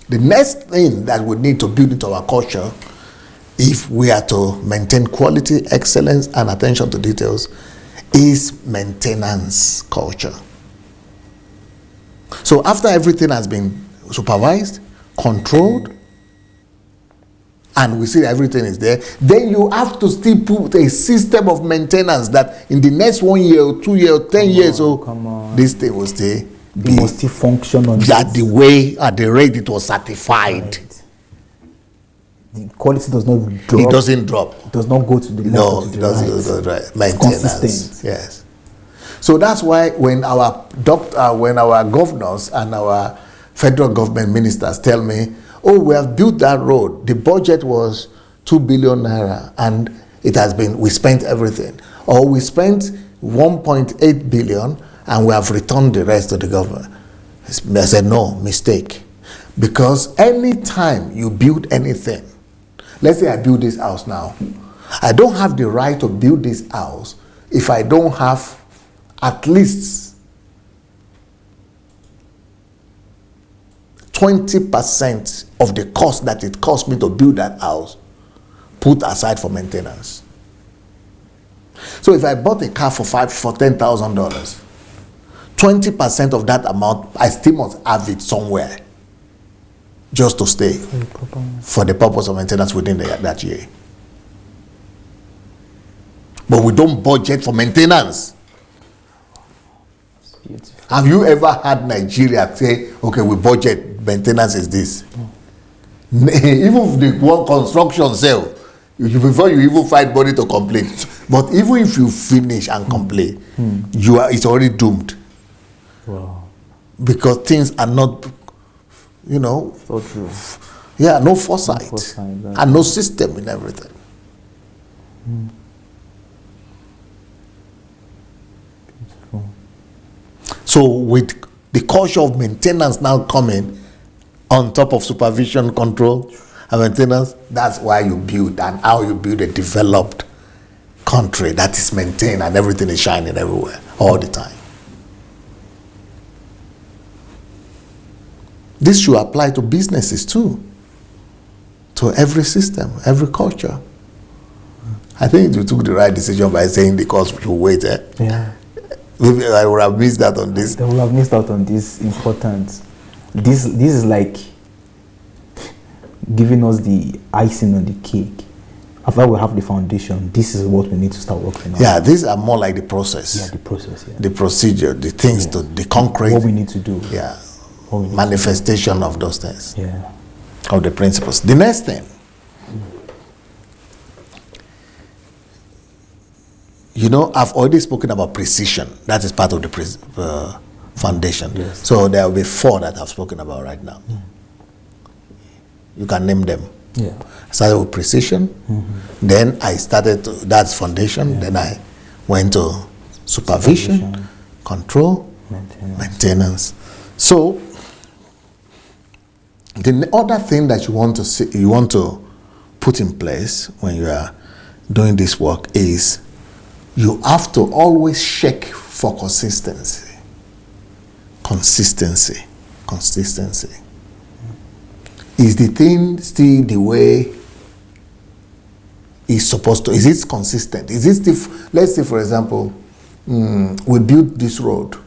the next thing that we need to build into our culture, if we are to maintain quality, excellence, and attention to details, is maintenance culture. So after everything has been supervised, controlled, and we see that everything is there, then you have to still put a system of maintenance that in the next 1 year or 2 years or 10 years, this thing will stay. It must still function on at the way, at the rate it was certified. Right. The quality does not drop. It doesn't drop. It does not go to the left. No, or to it the doesn't. right. Right. Maintenance. It's consistent. Yes. So that's why when our governors and our federal government ministers tell me, oh, we have built that road, the budget was 2 billion naira and it has been, we spent everything. Or we spent 1.8 billion and we have returned the rest to the government. I said, no, mistake. Because anytime you build anything, let's say I build this house now, I don't have the right to build this house if I don't have at least 20% of the cost that it cost me to build that house put aside for maintenance. So if I bought a car for $10,000, 20% of that amount, I still must have it somewhere just to stay for the purpose of maintenance within that year. But we don't budget for maintenance. Have you ever had Nigeria say, okay, we budget, maintenance is this? Even if the one construction sale, before you even find money to complete. But even if you finish and complete, it's already doomed. Wow. Because things are not, So true. Yeah, no foresight. And no system in everything. So with the culture of maintenance now coming on top of supervision, control, and maintenance, that's why you build and how you build a developed country that is maintained and everything is shining everywhere all the time. This should apply to businesses too, to every system, every culture. I think you took the right decision by saying the cost will wait. Yeah. I would have missed that on this. They will have missed out on this important. This is like giving us the icing on the cake. After we have the foundation, this is what we need to start working on. Yeah, these are more like the process. Yeah, the process. Yeah. The procedure, the things, the concrete. What we need to do. Yeah. Manifestation of those things. Yeah. Of the principles. The next thing. I've already spoken about precision. That is part of the foundation. Yes. So there will be 4 that I've spoken about right now. You can name them. Yeah. I started with precision. Then I started that's foundation. Yeah. Then I went to supervision. Control, maintenance. So the other thing that you want to put in place when you are doing this work is you have to always check for consistency. Consistency. Is the thing still the way it's supposed to? Is it consistent? Is it still, let's say for example, we built this road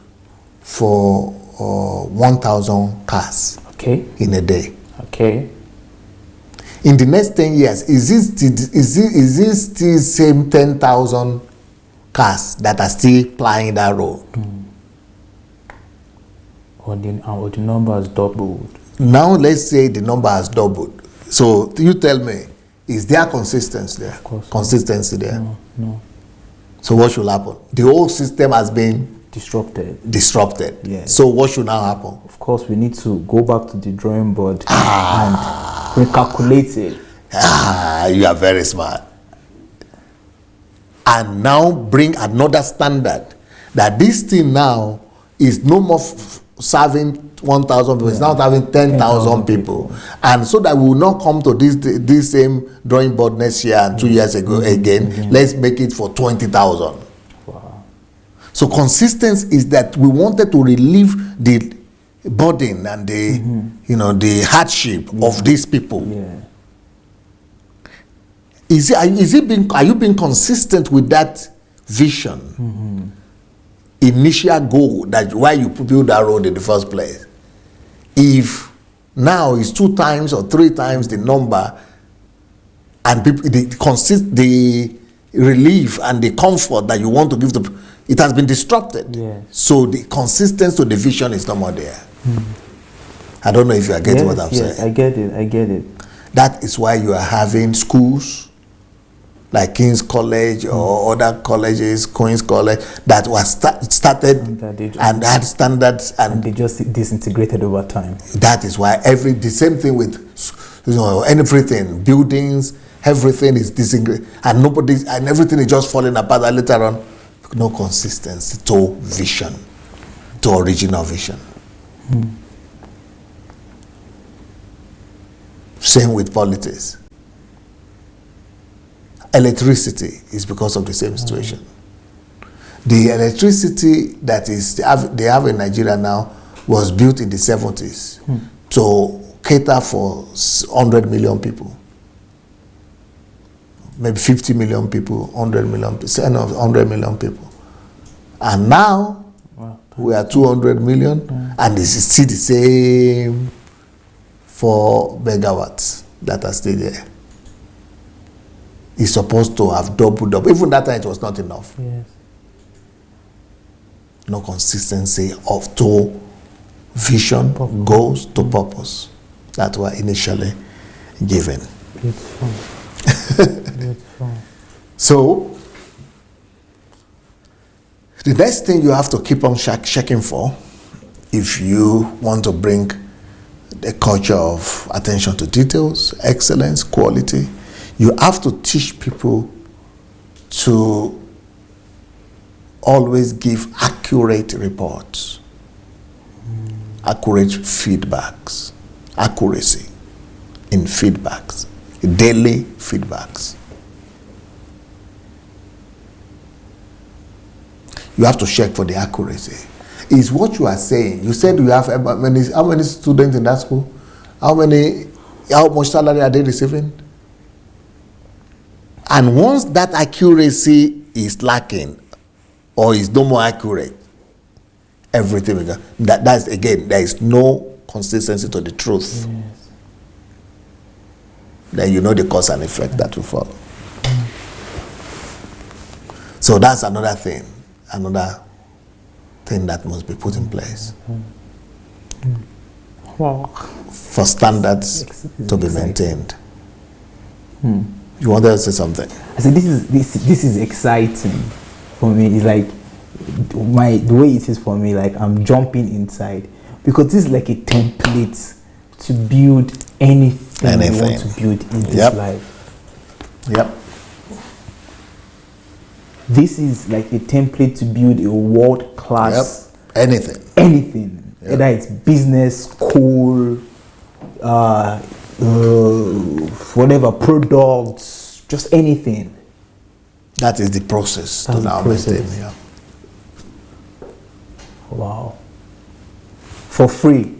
for 1,000 cars in a day. Okay. In the next 10 years, is it still same 10,000 cars that are still plying that road? Or the number has doubled. Now let's say the number has doubled. So you tell me, is there consistency there? Of course. Consistency there? No. So what should happen? The whole system has been disrupted. Yes. So what should now happen? Of course, we need to go back to the drawing board and recalculate it. You are very smart. And now bring another standard that this thing now is no more serving 1,000 people, it's now having 10,000 people. And so that we will not come to this same drawing board next year and 2 years ago again, let's make it for 20,000. Wow. So consistency is that we wanted to relieve the burden and the the hardship of these people. Yeah. Are you being consistent with that vision? Initial goal, that why you build that road in the first place? If now it's 2 times or 3 times the number, and people, the relief and the comfort that you want to give to, it has been disrupted. Yes. So the consistency of the vision is no more there. I don't know if you are getting what I'm saying. I get it. That is why you are having schools like King's College or other colleges, Queen's College, that was started and had standards, and they just disintegrated over time. That is why the same thing with everything, buildings, everything is disintegrated, and everything is just falling apart. And later on, no consistency to vision, to original vision. Same with politics. Electricity is because of the same situation. The electricity that they have in Nigeria now was built in the 70s to cater for 100 million people. Maybe 50 million people, 100 million people. And now we are 200 million, and it's still the same 4 megawatts that are still there. Is supposed to have doubled up. Even that time it was not enough. Yes. No consistency to vision, goals to purpose that were initially given. Beautiful. Beautiful. So the next thing you have to keep on checking for, if you want to bring the culture of attention to details, excellence, quality, you have to teach people to always give accurate reports, accurate feedbacks, accuracy in feedbacks, daily feedbacks. You have to check for the accuracy. Is what you are saying. You said you have how many students in that school? How much salary are they receiving? And once that accuracy is lacking or is no more accurate, everything will go. That's again, there is no consistency to the truth. Yes. Then you know the cause and effect that will follow. So that's another thing that must be put in place. Wow. For standards to be maintained. You wanted to say something? I said this is exciting for me. It's like the way it is for me, like I'm jumping inside, because this is like a template to build anything you want to build in this life. Yep. This is like a template to build a world-class anything. Yep. Whether it's business, school, whatever, products, just anything. That is the process to now maintain. Yeah. Wow. For free,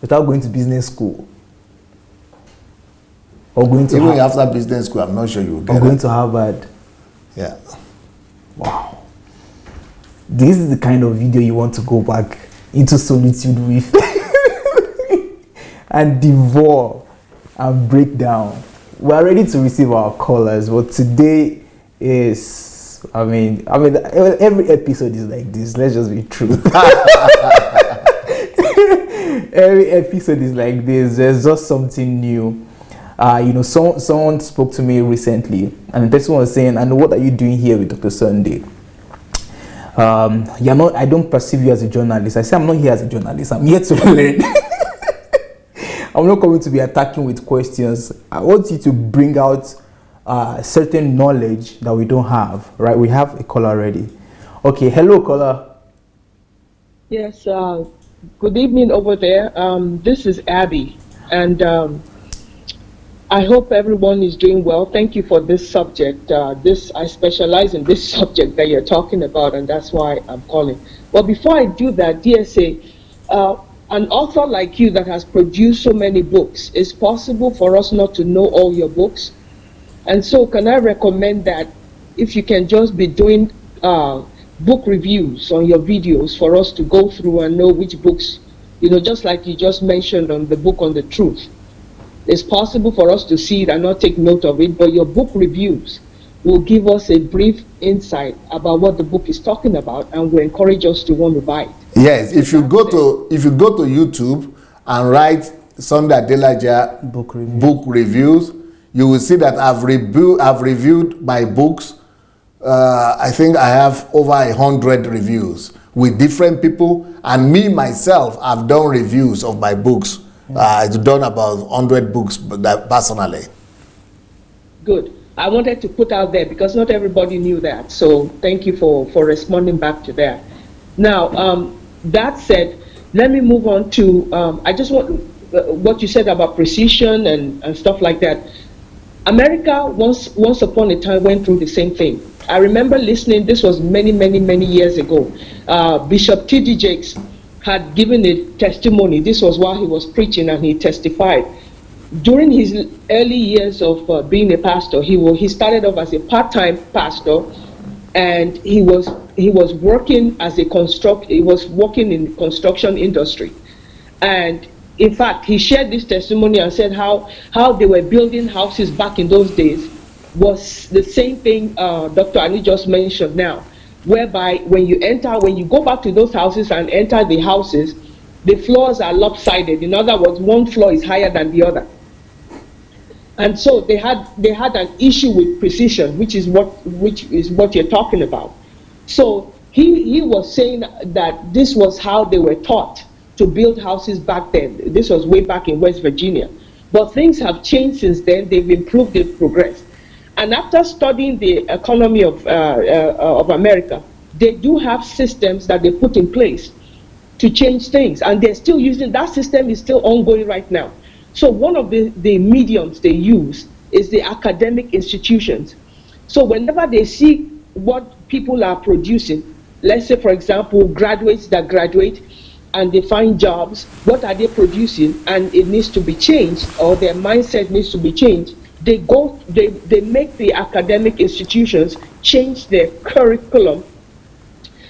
without going to business school. Or going to even after business school, I'm not sure you will get or going to Harvard. Yeah. Wow. This is the kind of video you want to go back into solitude with and devour and break down. We're ready to receive our callers, but today is, I mean, every episode is like this. Let's just be true. Every episode is like this. There's just something new. Someone spoke to me recently, and the person was saying, "And what are you doing here with Dr. Sunday? I don't perceive you as a journalist." I say, "I'm not here as a journalist. I'm here to learn." I'm not going to be attacking with questions. I want you to bring out certain knowledge that we don't have. Right? We have a caller already. Okay, hello, caller. Yes. Good evening over there. This is Abby, and I hope everyone is doing well. Thank you for this subject. I specialize in this subject that you're talking about, and that's why I'm calling. But before I do that, DSA, an author like you that has produced so many books, it's possible for us not to know all your books. And so can I recommend that if you can just be doing book reviews on your videos for us to go through and know which books, just like you just mentioned on the book on the truth. It's possible for us to see it and not take note of it, but your book reviews will give us a brief insight about what the book is talking about and will encourage us to want to buy it. Yes, if you go to YouTube and write Sunday Adelaja book reviews, you will see that I've reviewed my books. I think I have over 100 reviews with different people, and me myself, I've done reviews of my books. I've done about 100 books personally. Good. I wanted to put out there because not everybody knew that. So thank you for responding back to that. Now, that said, let me move on to, I just want what you said about precision and stuff like that. America once upon a time went through the same thing. I remember listening, this was many years ago. Bishop T.D. Jakes had given a testimony. This was while he was preaching, and he testified. During his early years of being a pastor, he started off as a part-time pastor, and he was working as he was working in the construction industry. And in fact, he shared this testimony and said how they were building houses back in those days was the same thing Dr. Ali just mentioned now, whereby when you go back to those houses and enter the houses, the floors are lopsided. In other words, one floor is higher than the other. And so they had an issue with precision, which is what you're talking about. So he was saying that this was how they were taught to build houses back then. This was way back in West Virginia. But things have changed since then. They've improved, they've progressed. And after studying the economy of America, they do have systems that they put in place to change things. And they're still using, that system is still ongoing right now. So one of the mediums they use is the academic institutions. So whenever they see what people are producing, let's say, for example, graduates that graduate and they find jobs, what are they producing? And it needs to be changed, or their mindset needs to be changed. They make the academic institutions change their curriculum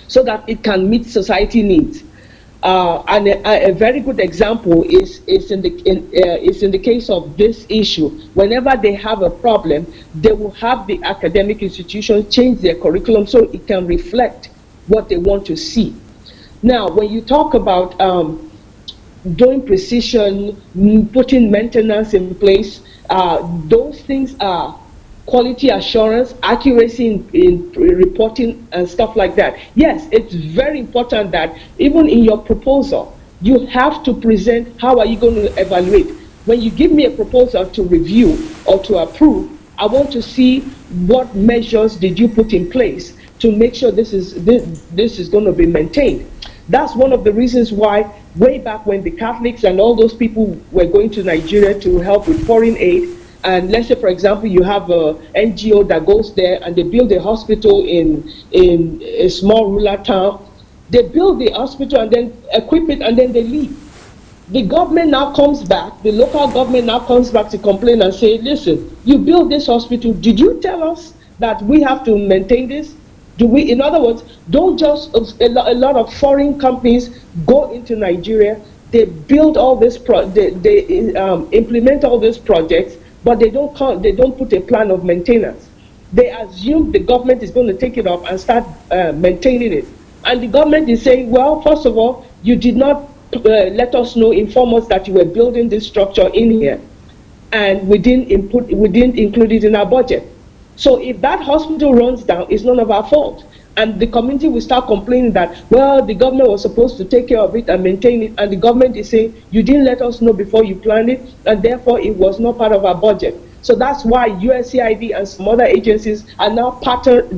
so that it can meet society needs. And a very good example is in the case of this issue. Whenever they have a problem, they will have the academic institutions change their curriculum so it can reflect what they want to see. Now, when you talk about doing precision, putting maintenance in place, those things are quality assurance, accuracy in reporting and stuff like that. Yes, it's very important that even in your proposal, you have to present how are you going to evaluate. When you give me a proposal to review or to approve, I want to see what measures did you put in place to make sure this is going to be maintained. That's one of the reasons why way back when the Catholics and all those people were going to Nigeria to help with foreign aid, and let's say, for example, you have a NGO that goes there and they build a hospital in a small rural town. They build the hospital and then equip it and then they leave. The government now comes back, the local government now comes back to complain and say, listen, you built this hospital. Did you tell us that we have to maintain this? In other words, don't just, a lot of foreign companies go into Nigeria, they build all this, they implement all these projects, but they don't put a plan of maintenance. They assume the government is going to take it up and start maintaining it. And the government is saying, well, first of all, you did not let us know, inform us that you were building this structure in here, and we didn't include it in our budget. So if that hospital runs down, it's none of our fault. And the community will start complaining that, well, the government was supposed to take care of it and maintain it, and the government is saying, you didn't let us know before you planned it, and therefore it was not part of our budget. So that's why USAID and some other agencies are now partnering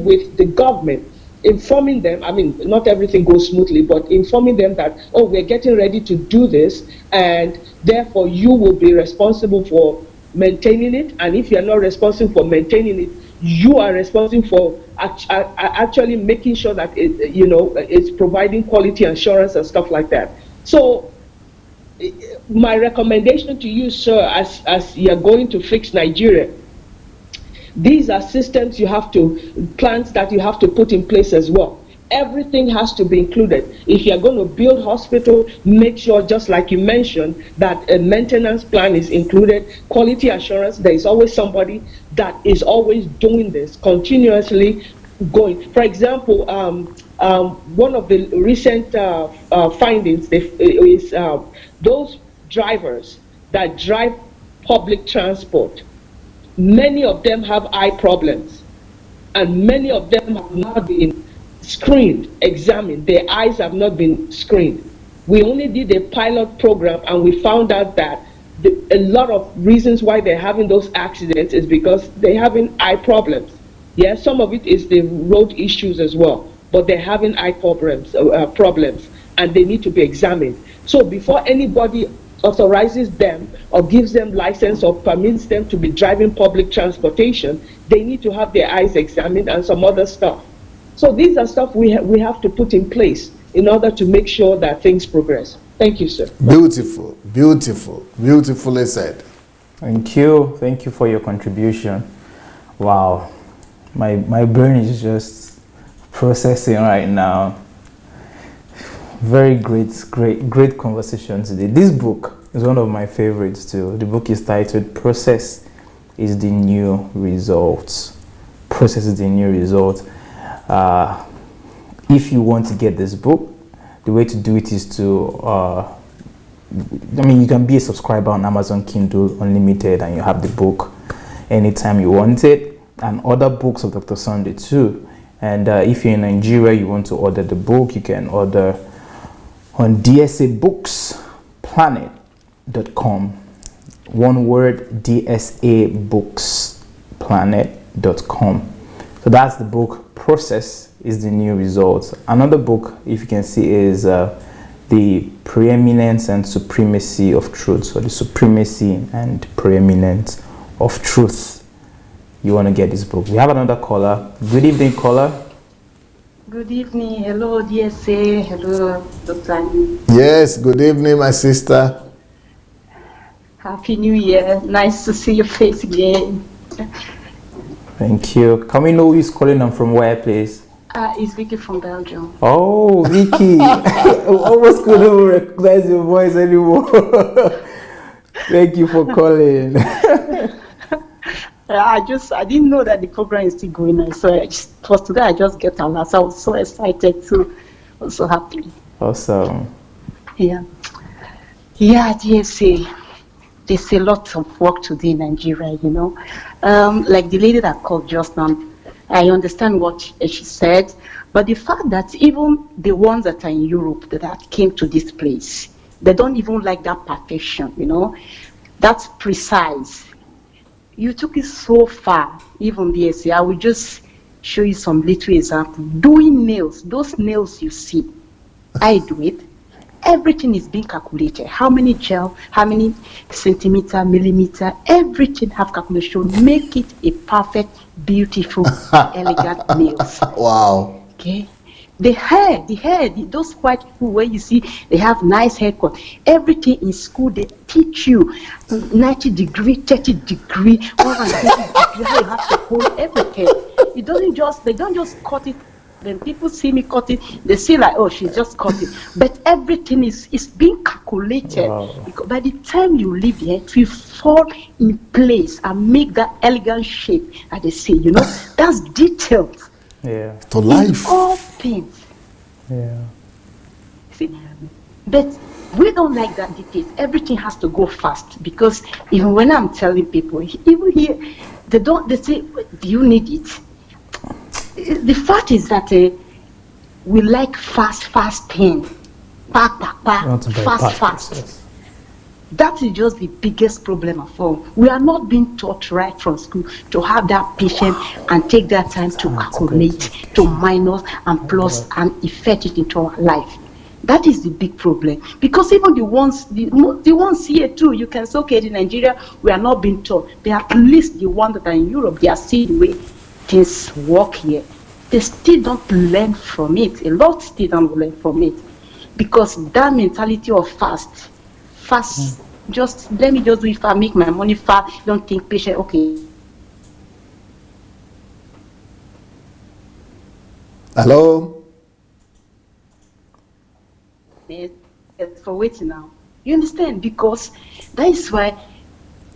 with the government, informing them. I mean, not everything goes smoothly, but informing them that, oh, we're getting ready to do this, and therefore you will be responsible for maintaining it. And if you're not responsible for maintaining it, you are responsible for actually making sure that it's providing quality assurance and stuff like that. So my recommendation to you, sir, as you're going to fix Nigeria, these are systems plans that you have to put in place as well. Everything has to be included. If you're going to build hospital, make sure, just like you mentioned, that a maintenance plan is included, quality assurance. There is always somebody that is always doing this, continuously going. For example, one of the recent findings is those drivers that drive public transport, many of them have eye problems, and many of them have not been screened, examined. Their eyes have not been screened. We only did a pilot program, and we found out that a lot of reasons why they're having those accidents is because they're having eye problems. Yeah, some of it is the road issues as well, but they're having eye problems, and they need to be examined. So before anybody authorizes them or gives them license or permits them to be driving public transportation, they need to have their eyes examined and some other stuff. So these are stuff we have to put in place in order to make sure that things progress. Thank you, sir. Beautiful, beautiful, beautifully said. Thank you for your contribution. Wow, my brain is just processing right now. Very great conversation today. This book is one of my favorites too. The book is titled Process is the New Result. Process is the New Result. If you want to get this book, the way to do it is to you can be a subscriber on Amazon Kindle Unlimited, and you have the book anytime you want it, and other books of Dr. Sunday too. And if you're in Nigeria, you want to order the book, you can order on dsabooksplanet.com. One word, dsabooksplanet.com. So that's the book, Process is the New Result. Another book, if you can see, is The Preeminence and Supremacy of Truth. So the supremacy and preeminence of truth. You want to get this book. We have another caller. Good evening, caller. Good evening. Hello, DSA. Hello, Dr. Ali. Yes, good evening, my sister. Happy New Year. Nice to see your face again. Thank you. Can we know who is calling and from where, please? It's Vicky from Belgium. Oh, Vicky. I almost couldn't recognize your voice anymore. Thank you for calling. I didn't know that the program is still going on. So today I just get alert. So I was so excited too. I was so happy. Awesome. Yeah. Yeah, DSA. There's a lot of work to do in Nigeria, you know. Like the lady that called just now, I understand what she said, but the fact that even the ones that are in Europe that came to this place, they don't even like that perfection, you know. That's precise. You took it so far, even DSA. I will just show you some little example. Doing nails, those nails you see, I do it. Everything is being calculated. How many gel, how many centimeter, millimeter, everything have calculation. Make it a perfect, beautiful, elegant nails. Wow. Okay. The hair, those white people where you see they have nice haircut. Everything in school they teach you 90 degree, 30 degree, 120 degree, how you have to hold everything. They don't just cut it. When people see me cut it, they see like, oh, she's just cut it. But everything is being calculated. Wow. Because by the time you leave here, it will fall in place and make that elegant shape, as they say, you know, that's detailed. Yeah. To life. All things. Yeah. See, but we don't like that details. Everything has to go fast because even when I'm telling people, even here, they say, do you need it? The fact is that we like fast thing. Fast. That is just the biggest problem of all. We are not being taught right from school to have that patience and take that time to calculate, to minus and plus and effect it into our life. That is the big problem. Because even the ones here too, you can say, okay, in Nigeria, we are not being taught. They are at least the ones that are in Europe, they are seeing the way things work here. They still don't learn from it. A lot still don't learn from it. Because that mentality of fast, just let me just do it fast, make my money fast, don't think patient, okay. Hello? For waiting now. You understand? Because that is why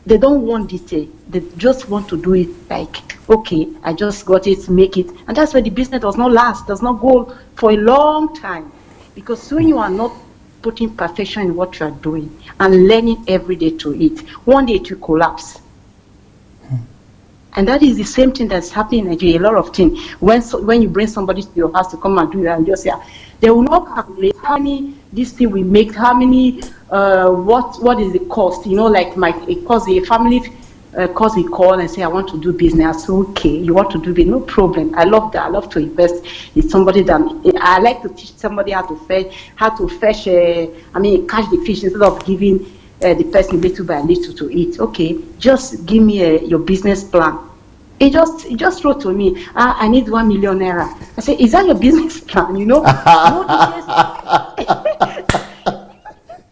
they don't want detail. They just want to do it like, okay, I just got it, make it. And that's why the business does not last, does not go for a long time. Because when you are not putting perfection in what you are doing and learning every day to it, one day it will collapse. And that is the same thing that's happening in Nigeria. A lot of things. When you bring somebody to your house to come and do it, and just say, they will not calculate how many this thing we make, how many, what is the cost? You know, like it costs a family. Cause we call and say, I want to do business. So, okay, you want to do business, no problem. I love that. I love to invest in somebody that I like to teach somebody how to fetch, catch the fish instead of giving the person little by little to eat. Okay, just give me your business plan. He just wrote to me, I need 1 million naira. I said, is that your business plan? You know,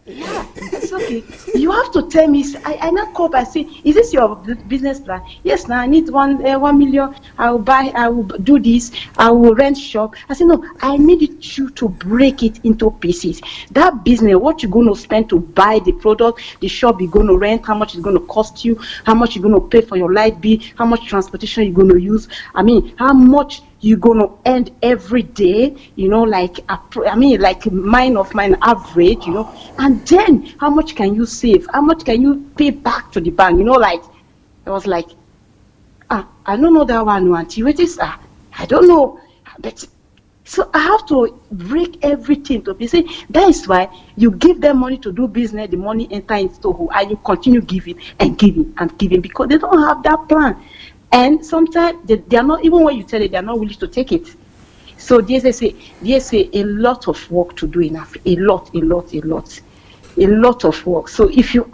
yeah, it's okay. You have to tell me. I now call by say, is this your business plan? Yes, now I need 1 million. I will do this. I will rent shop. I said, no, I need you to break it into pieces. That business, what you're going to spend to buy the product, the shop you're going to rent, how much it's going to cost you, how much you're going to pay for your light bill, how much transportation you're going to use. How much you're going to earn every day, you know, like mine average, you know, and then how much can you save? How much can you pay back to the bank? You know, like, I was like, I don't know that one, auntie. What is that? I don't know. But so I have to break everything to be say. That is why you give them money to do business, the money enter into store, and you continue giving and giving and giving because they don't have that plan. And sometimes they are not, even when you tell it, they are not willing to take it. So there's a lot of work to do in Africa. A lot of work. So if you,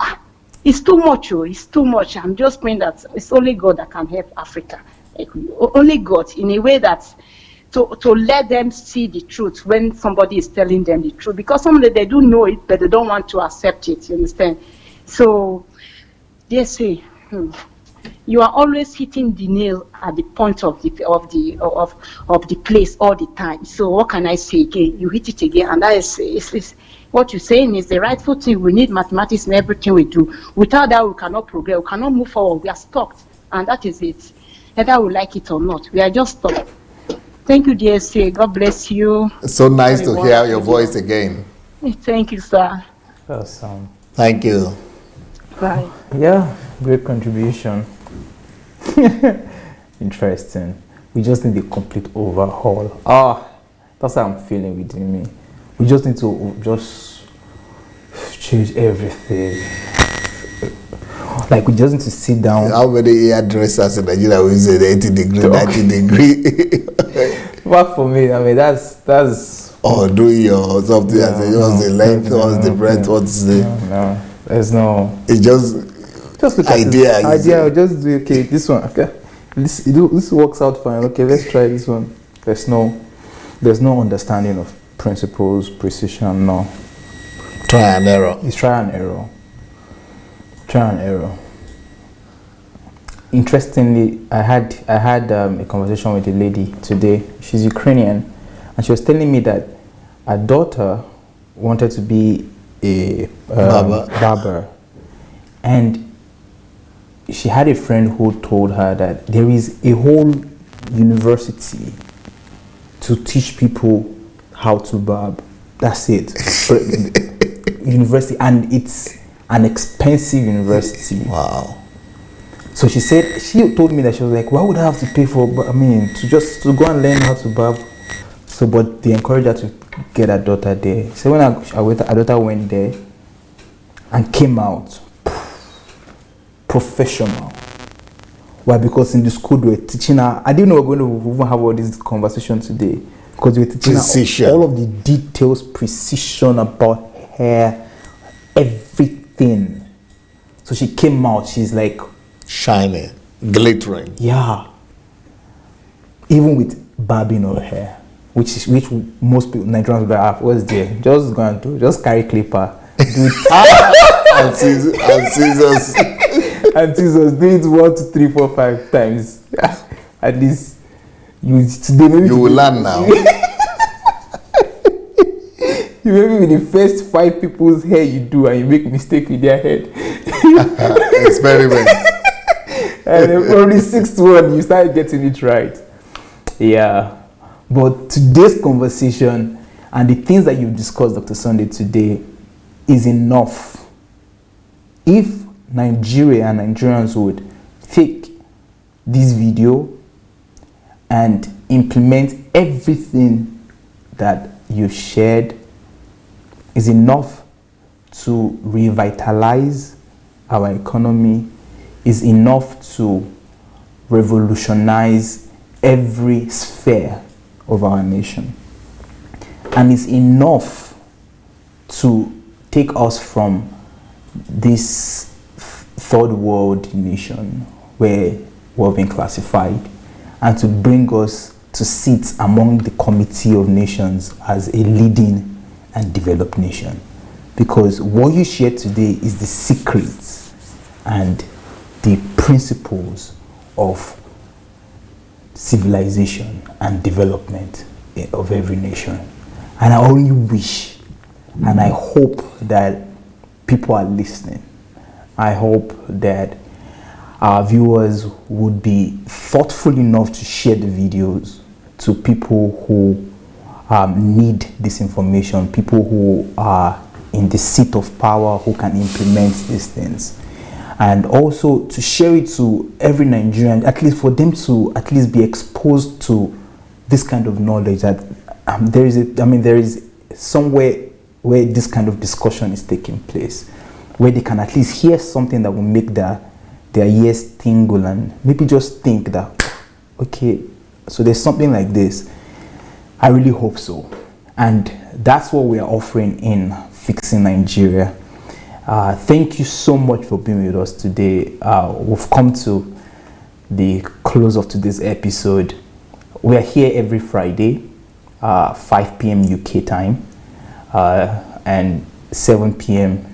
it's too much. It's too much. I'm just praying that it's only God that can help Africa. Only God, in a way that to let them see the truth when somebody is telling them the truth. Because some of them, they do know it, but they don't want to accept it. You understand? So they say. You are always hitting the nail at the point of the place all the time. So what can I say again? You hit it again, and that is what you're saying is the rightful thing. We need mathematics in everything we do. Without that, we cannot progress. We cannot move forward. We are stuck, and that is it. Whether we like it or not, we are just stuck. Thank you, DSA. God bless you. It's so nice to hear your voice again. Thank you, sir. Awesome. Thank you. Bye. Yeah, great contribution. Interesting. We just need a complete overhaul. That's how I'm feeling within me. We just need to just change everything. Like we just need to sit down. How many hairdressers in Nigeria will say 80 degree, 90 degree? Well, for me, that's. Or do your something as what's the length, what's the breadth, what's the. No, there's no. It's just look idea. At this idea. Just do this one. Okay, this works out fine. Okay, let's try this one. There's no understanding of principles, precision. No. Try and error. It's try and error. Try and error. Interestingly, I had a conversation with a lady today. She's Ukrainian, and she was telling me that her daughter wanted to be a barber, and she had a friend who told her that there is a whole university to teach people how to barb. That's it. University, and it's an expensive university. Wow. So she told me that she was like, why would I have to pay for, to go and learn how to barb? So, but they encouraged her to get her daughter there. So when her daughter went there and came out, professional. Why? Because in the school they were teaching her, I didn't know we were going to even have all this conversation today, because we were teaching her all of the details, precision about hair, everything. So she came out, she's like shining, glittering. Yeah. Even with barbing her hair, which most people, Nigerians, would like, what's there? Just go and do, just carry clipper, do it. and scissors. And scissors, do it 1, 2, 3, 4, 5 times. At least you will learn now. You maybe with the first 5 people's hair you do, and you make mistake with their head. Experiment. And then from the 6th one, you start getting it right. Yeah. But today's conversation and the things that you've discussed, Dr. Sunday, today is enough. If Nigeria and Nigerians would take this video and implement everything that you shared, is enough to revitalize our economy, is enough to revolutionize every sphere of our nation, and is enough to take us from this third world nation where we've been classified, and to bring us to sit among the committee of nations as a leading and developed nation. Because what you shared today is the secrets and the principles of civilization and development of every nation. And I only wish and I hope that people are listening. I hope that our viewers would be thoughtful enough to share the videos to people who need this information, people who are in the seat of power, who can implement these things. And also to share it to every Nigerian, at least for them to at least be exposed to this kind of knowledge, that there is somewhere where this kind of discussion is taking place, where they can at least hear something that will make their ears tingle and maybe just think that, okay, so there's something like this. I really hope so. And that's what we are offering in Fixing Nigeria. Thank you so much for being with us today. We've come to the close of today's episode. We are here every Friday, 5 p.m. UK time, and 7 p.m.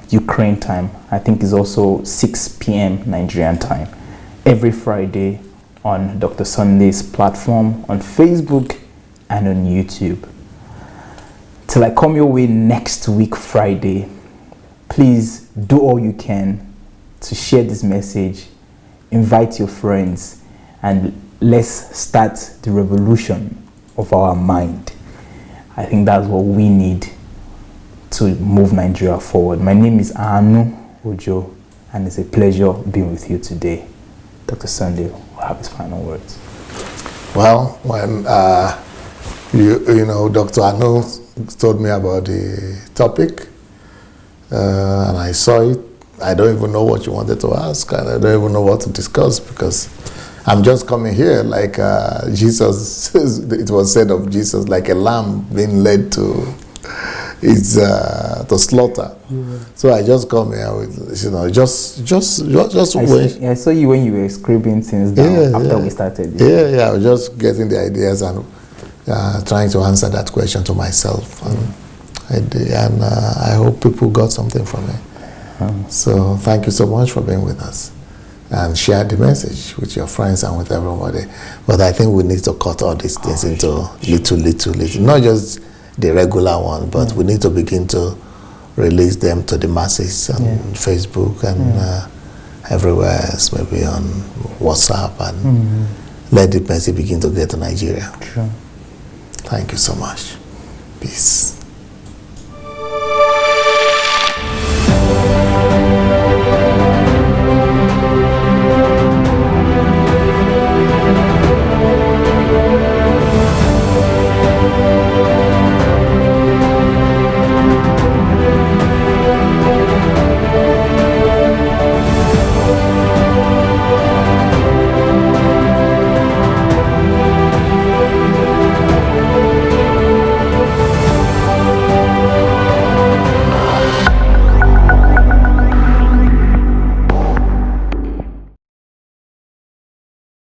Ukraine time. I think is also 6 p.m. Nigerian time. Every Friday on Dr. Sunday's platform, on Facebook and on YouTube. Till I come your way next week, Friday, please do all you can to share this message, invite your friends, and let's start the revolution of our mind. I think that's what we need to move Nigeria forward. My name is Anu Ojo, and it's a pleasure being with you today. Dr. Sunday will have his final words. Well, when Dr. Anu told me about the topic, and I saw it, I don't even know what you wanted to ask, and I don't even know what to discuss, because I'm just coming here like Jesus, it was said of Jesus, like a lamb being led to slaughter. Yeah. So I just come here with, just wait. I saw you when you were scribbling things down after we started. Yeah, I was just getting the ideas and trying to answer that question to myself. And I hope people got something from it. So thank you so much for being with us. And share the message with your friends and with everybody. But I think we need to cut all these things into little. Not just the regular one, but we need to begin to release them to the masses on Facebook and everywhere else, maybe on WhatsApp, and let the message begin to get to Nigeria. Sure. Thank you so much. Peace.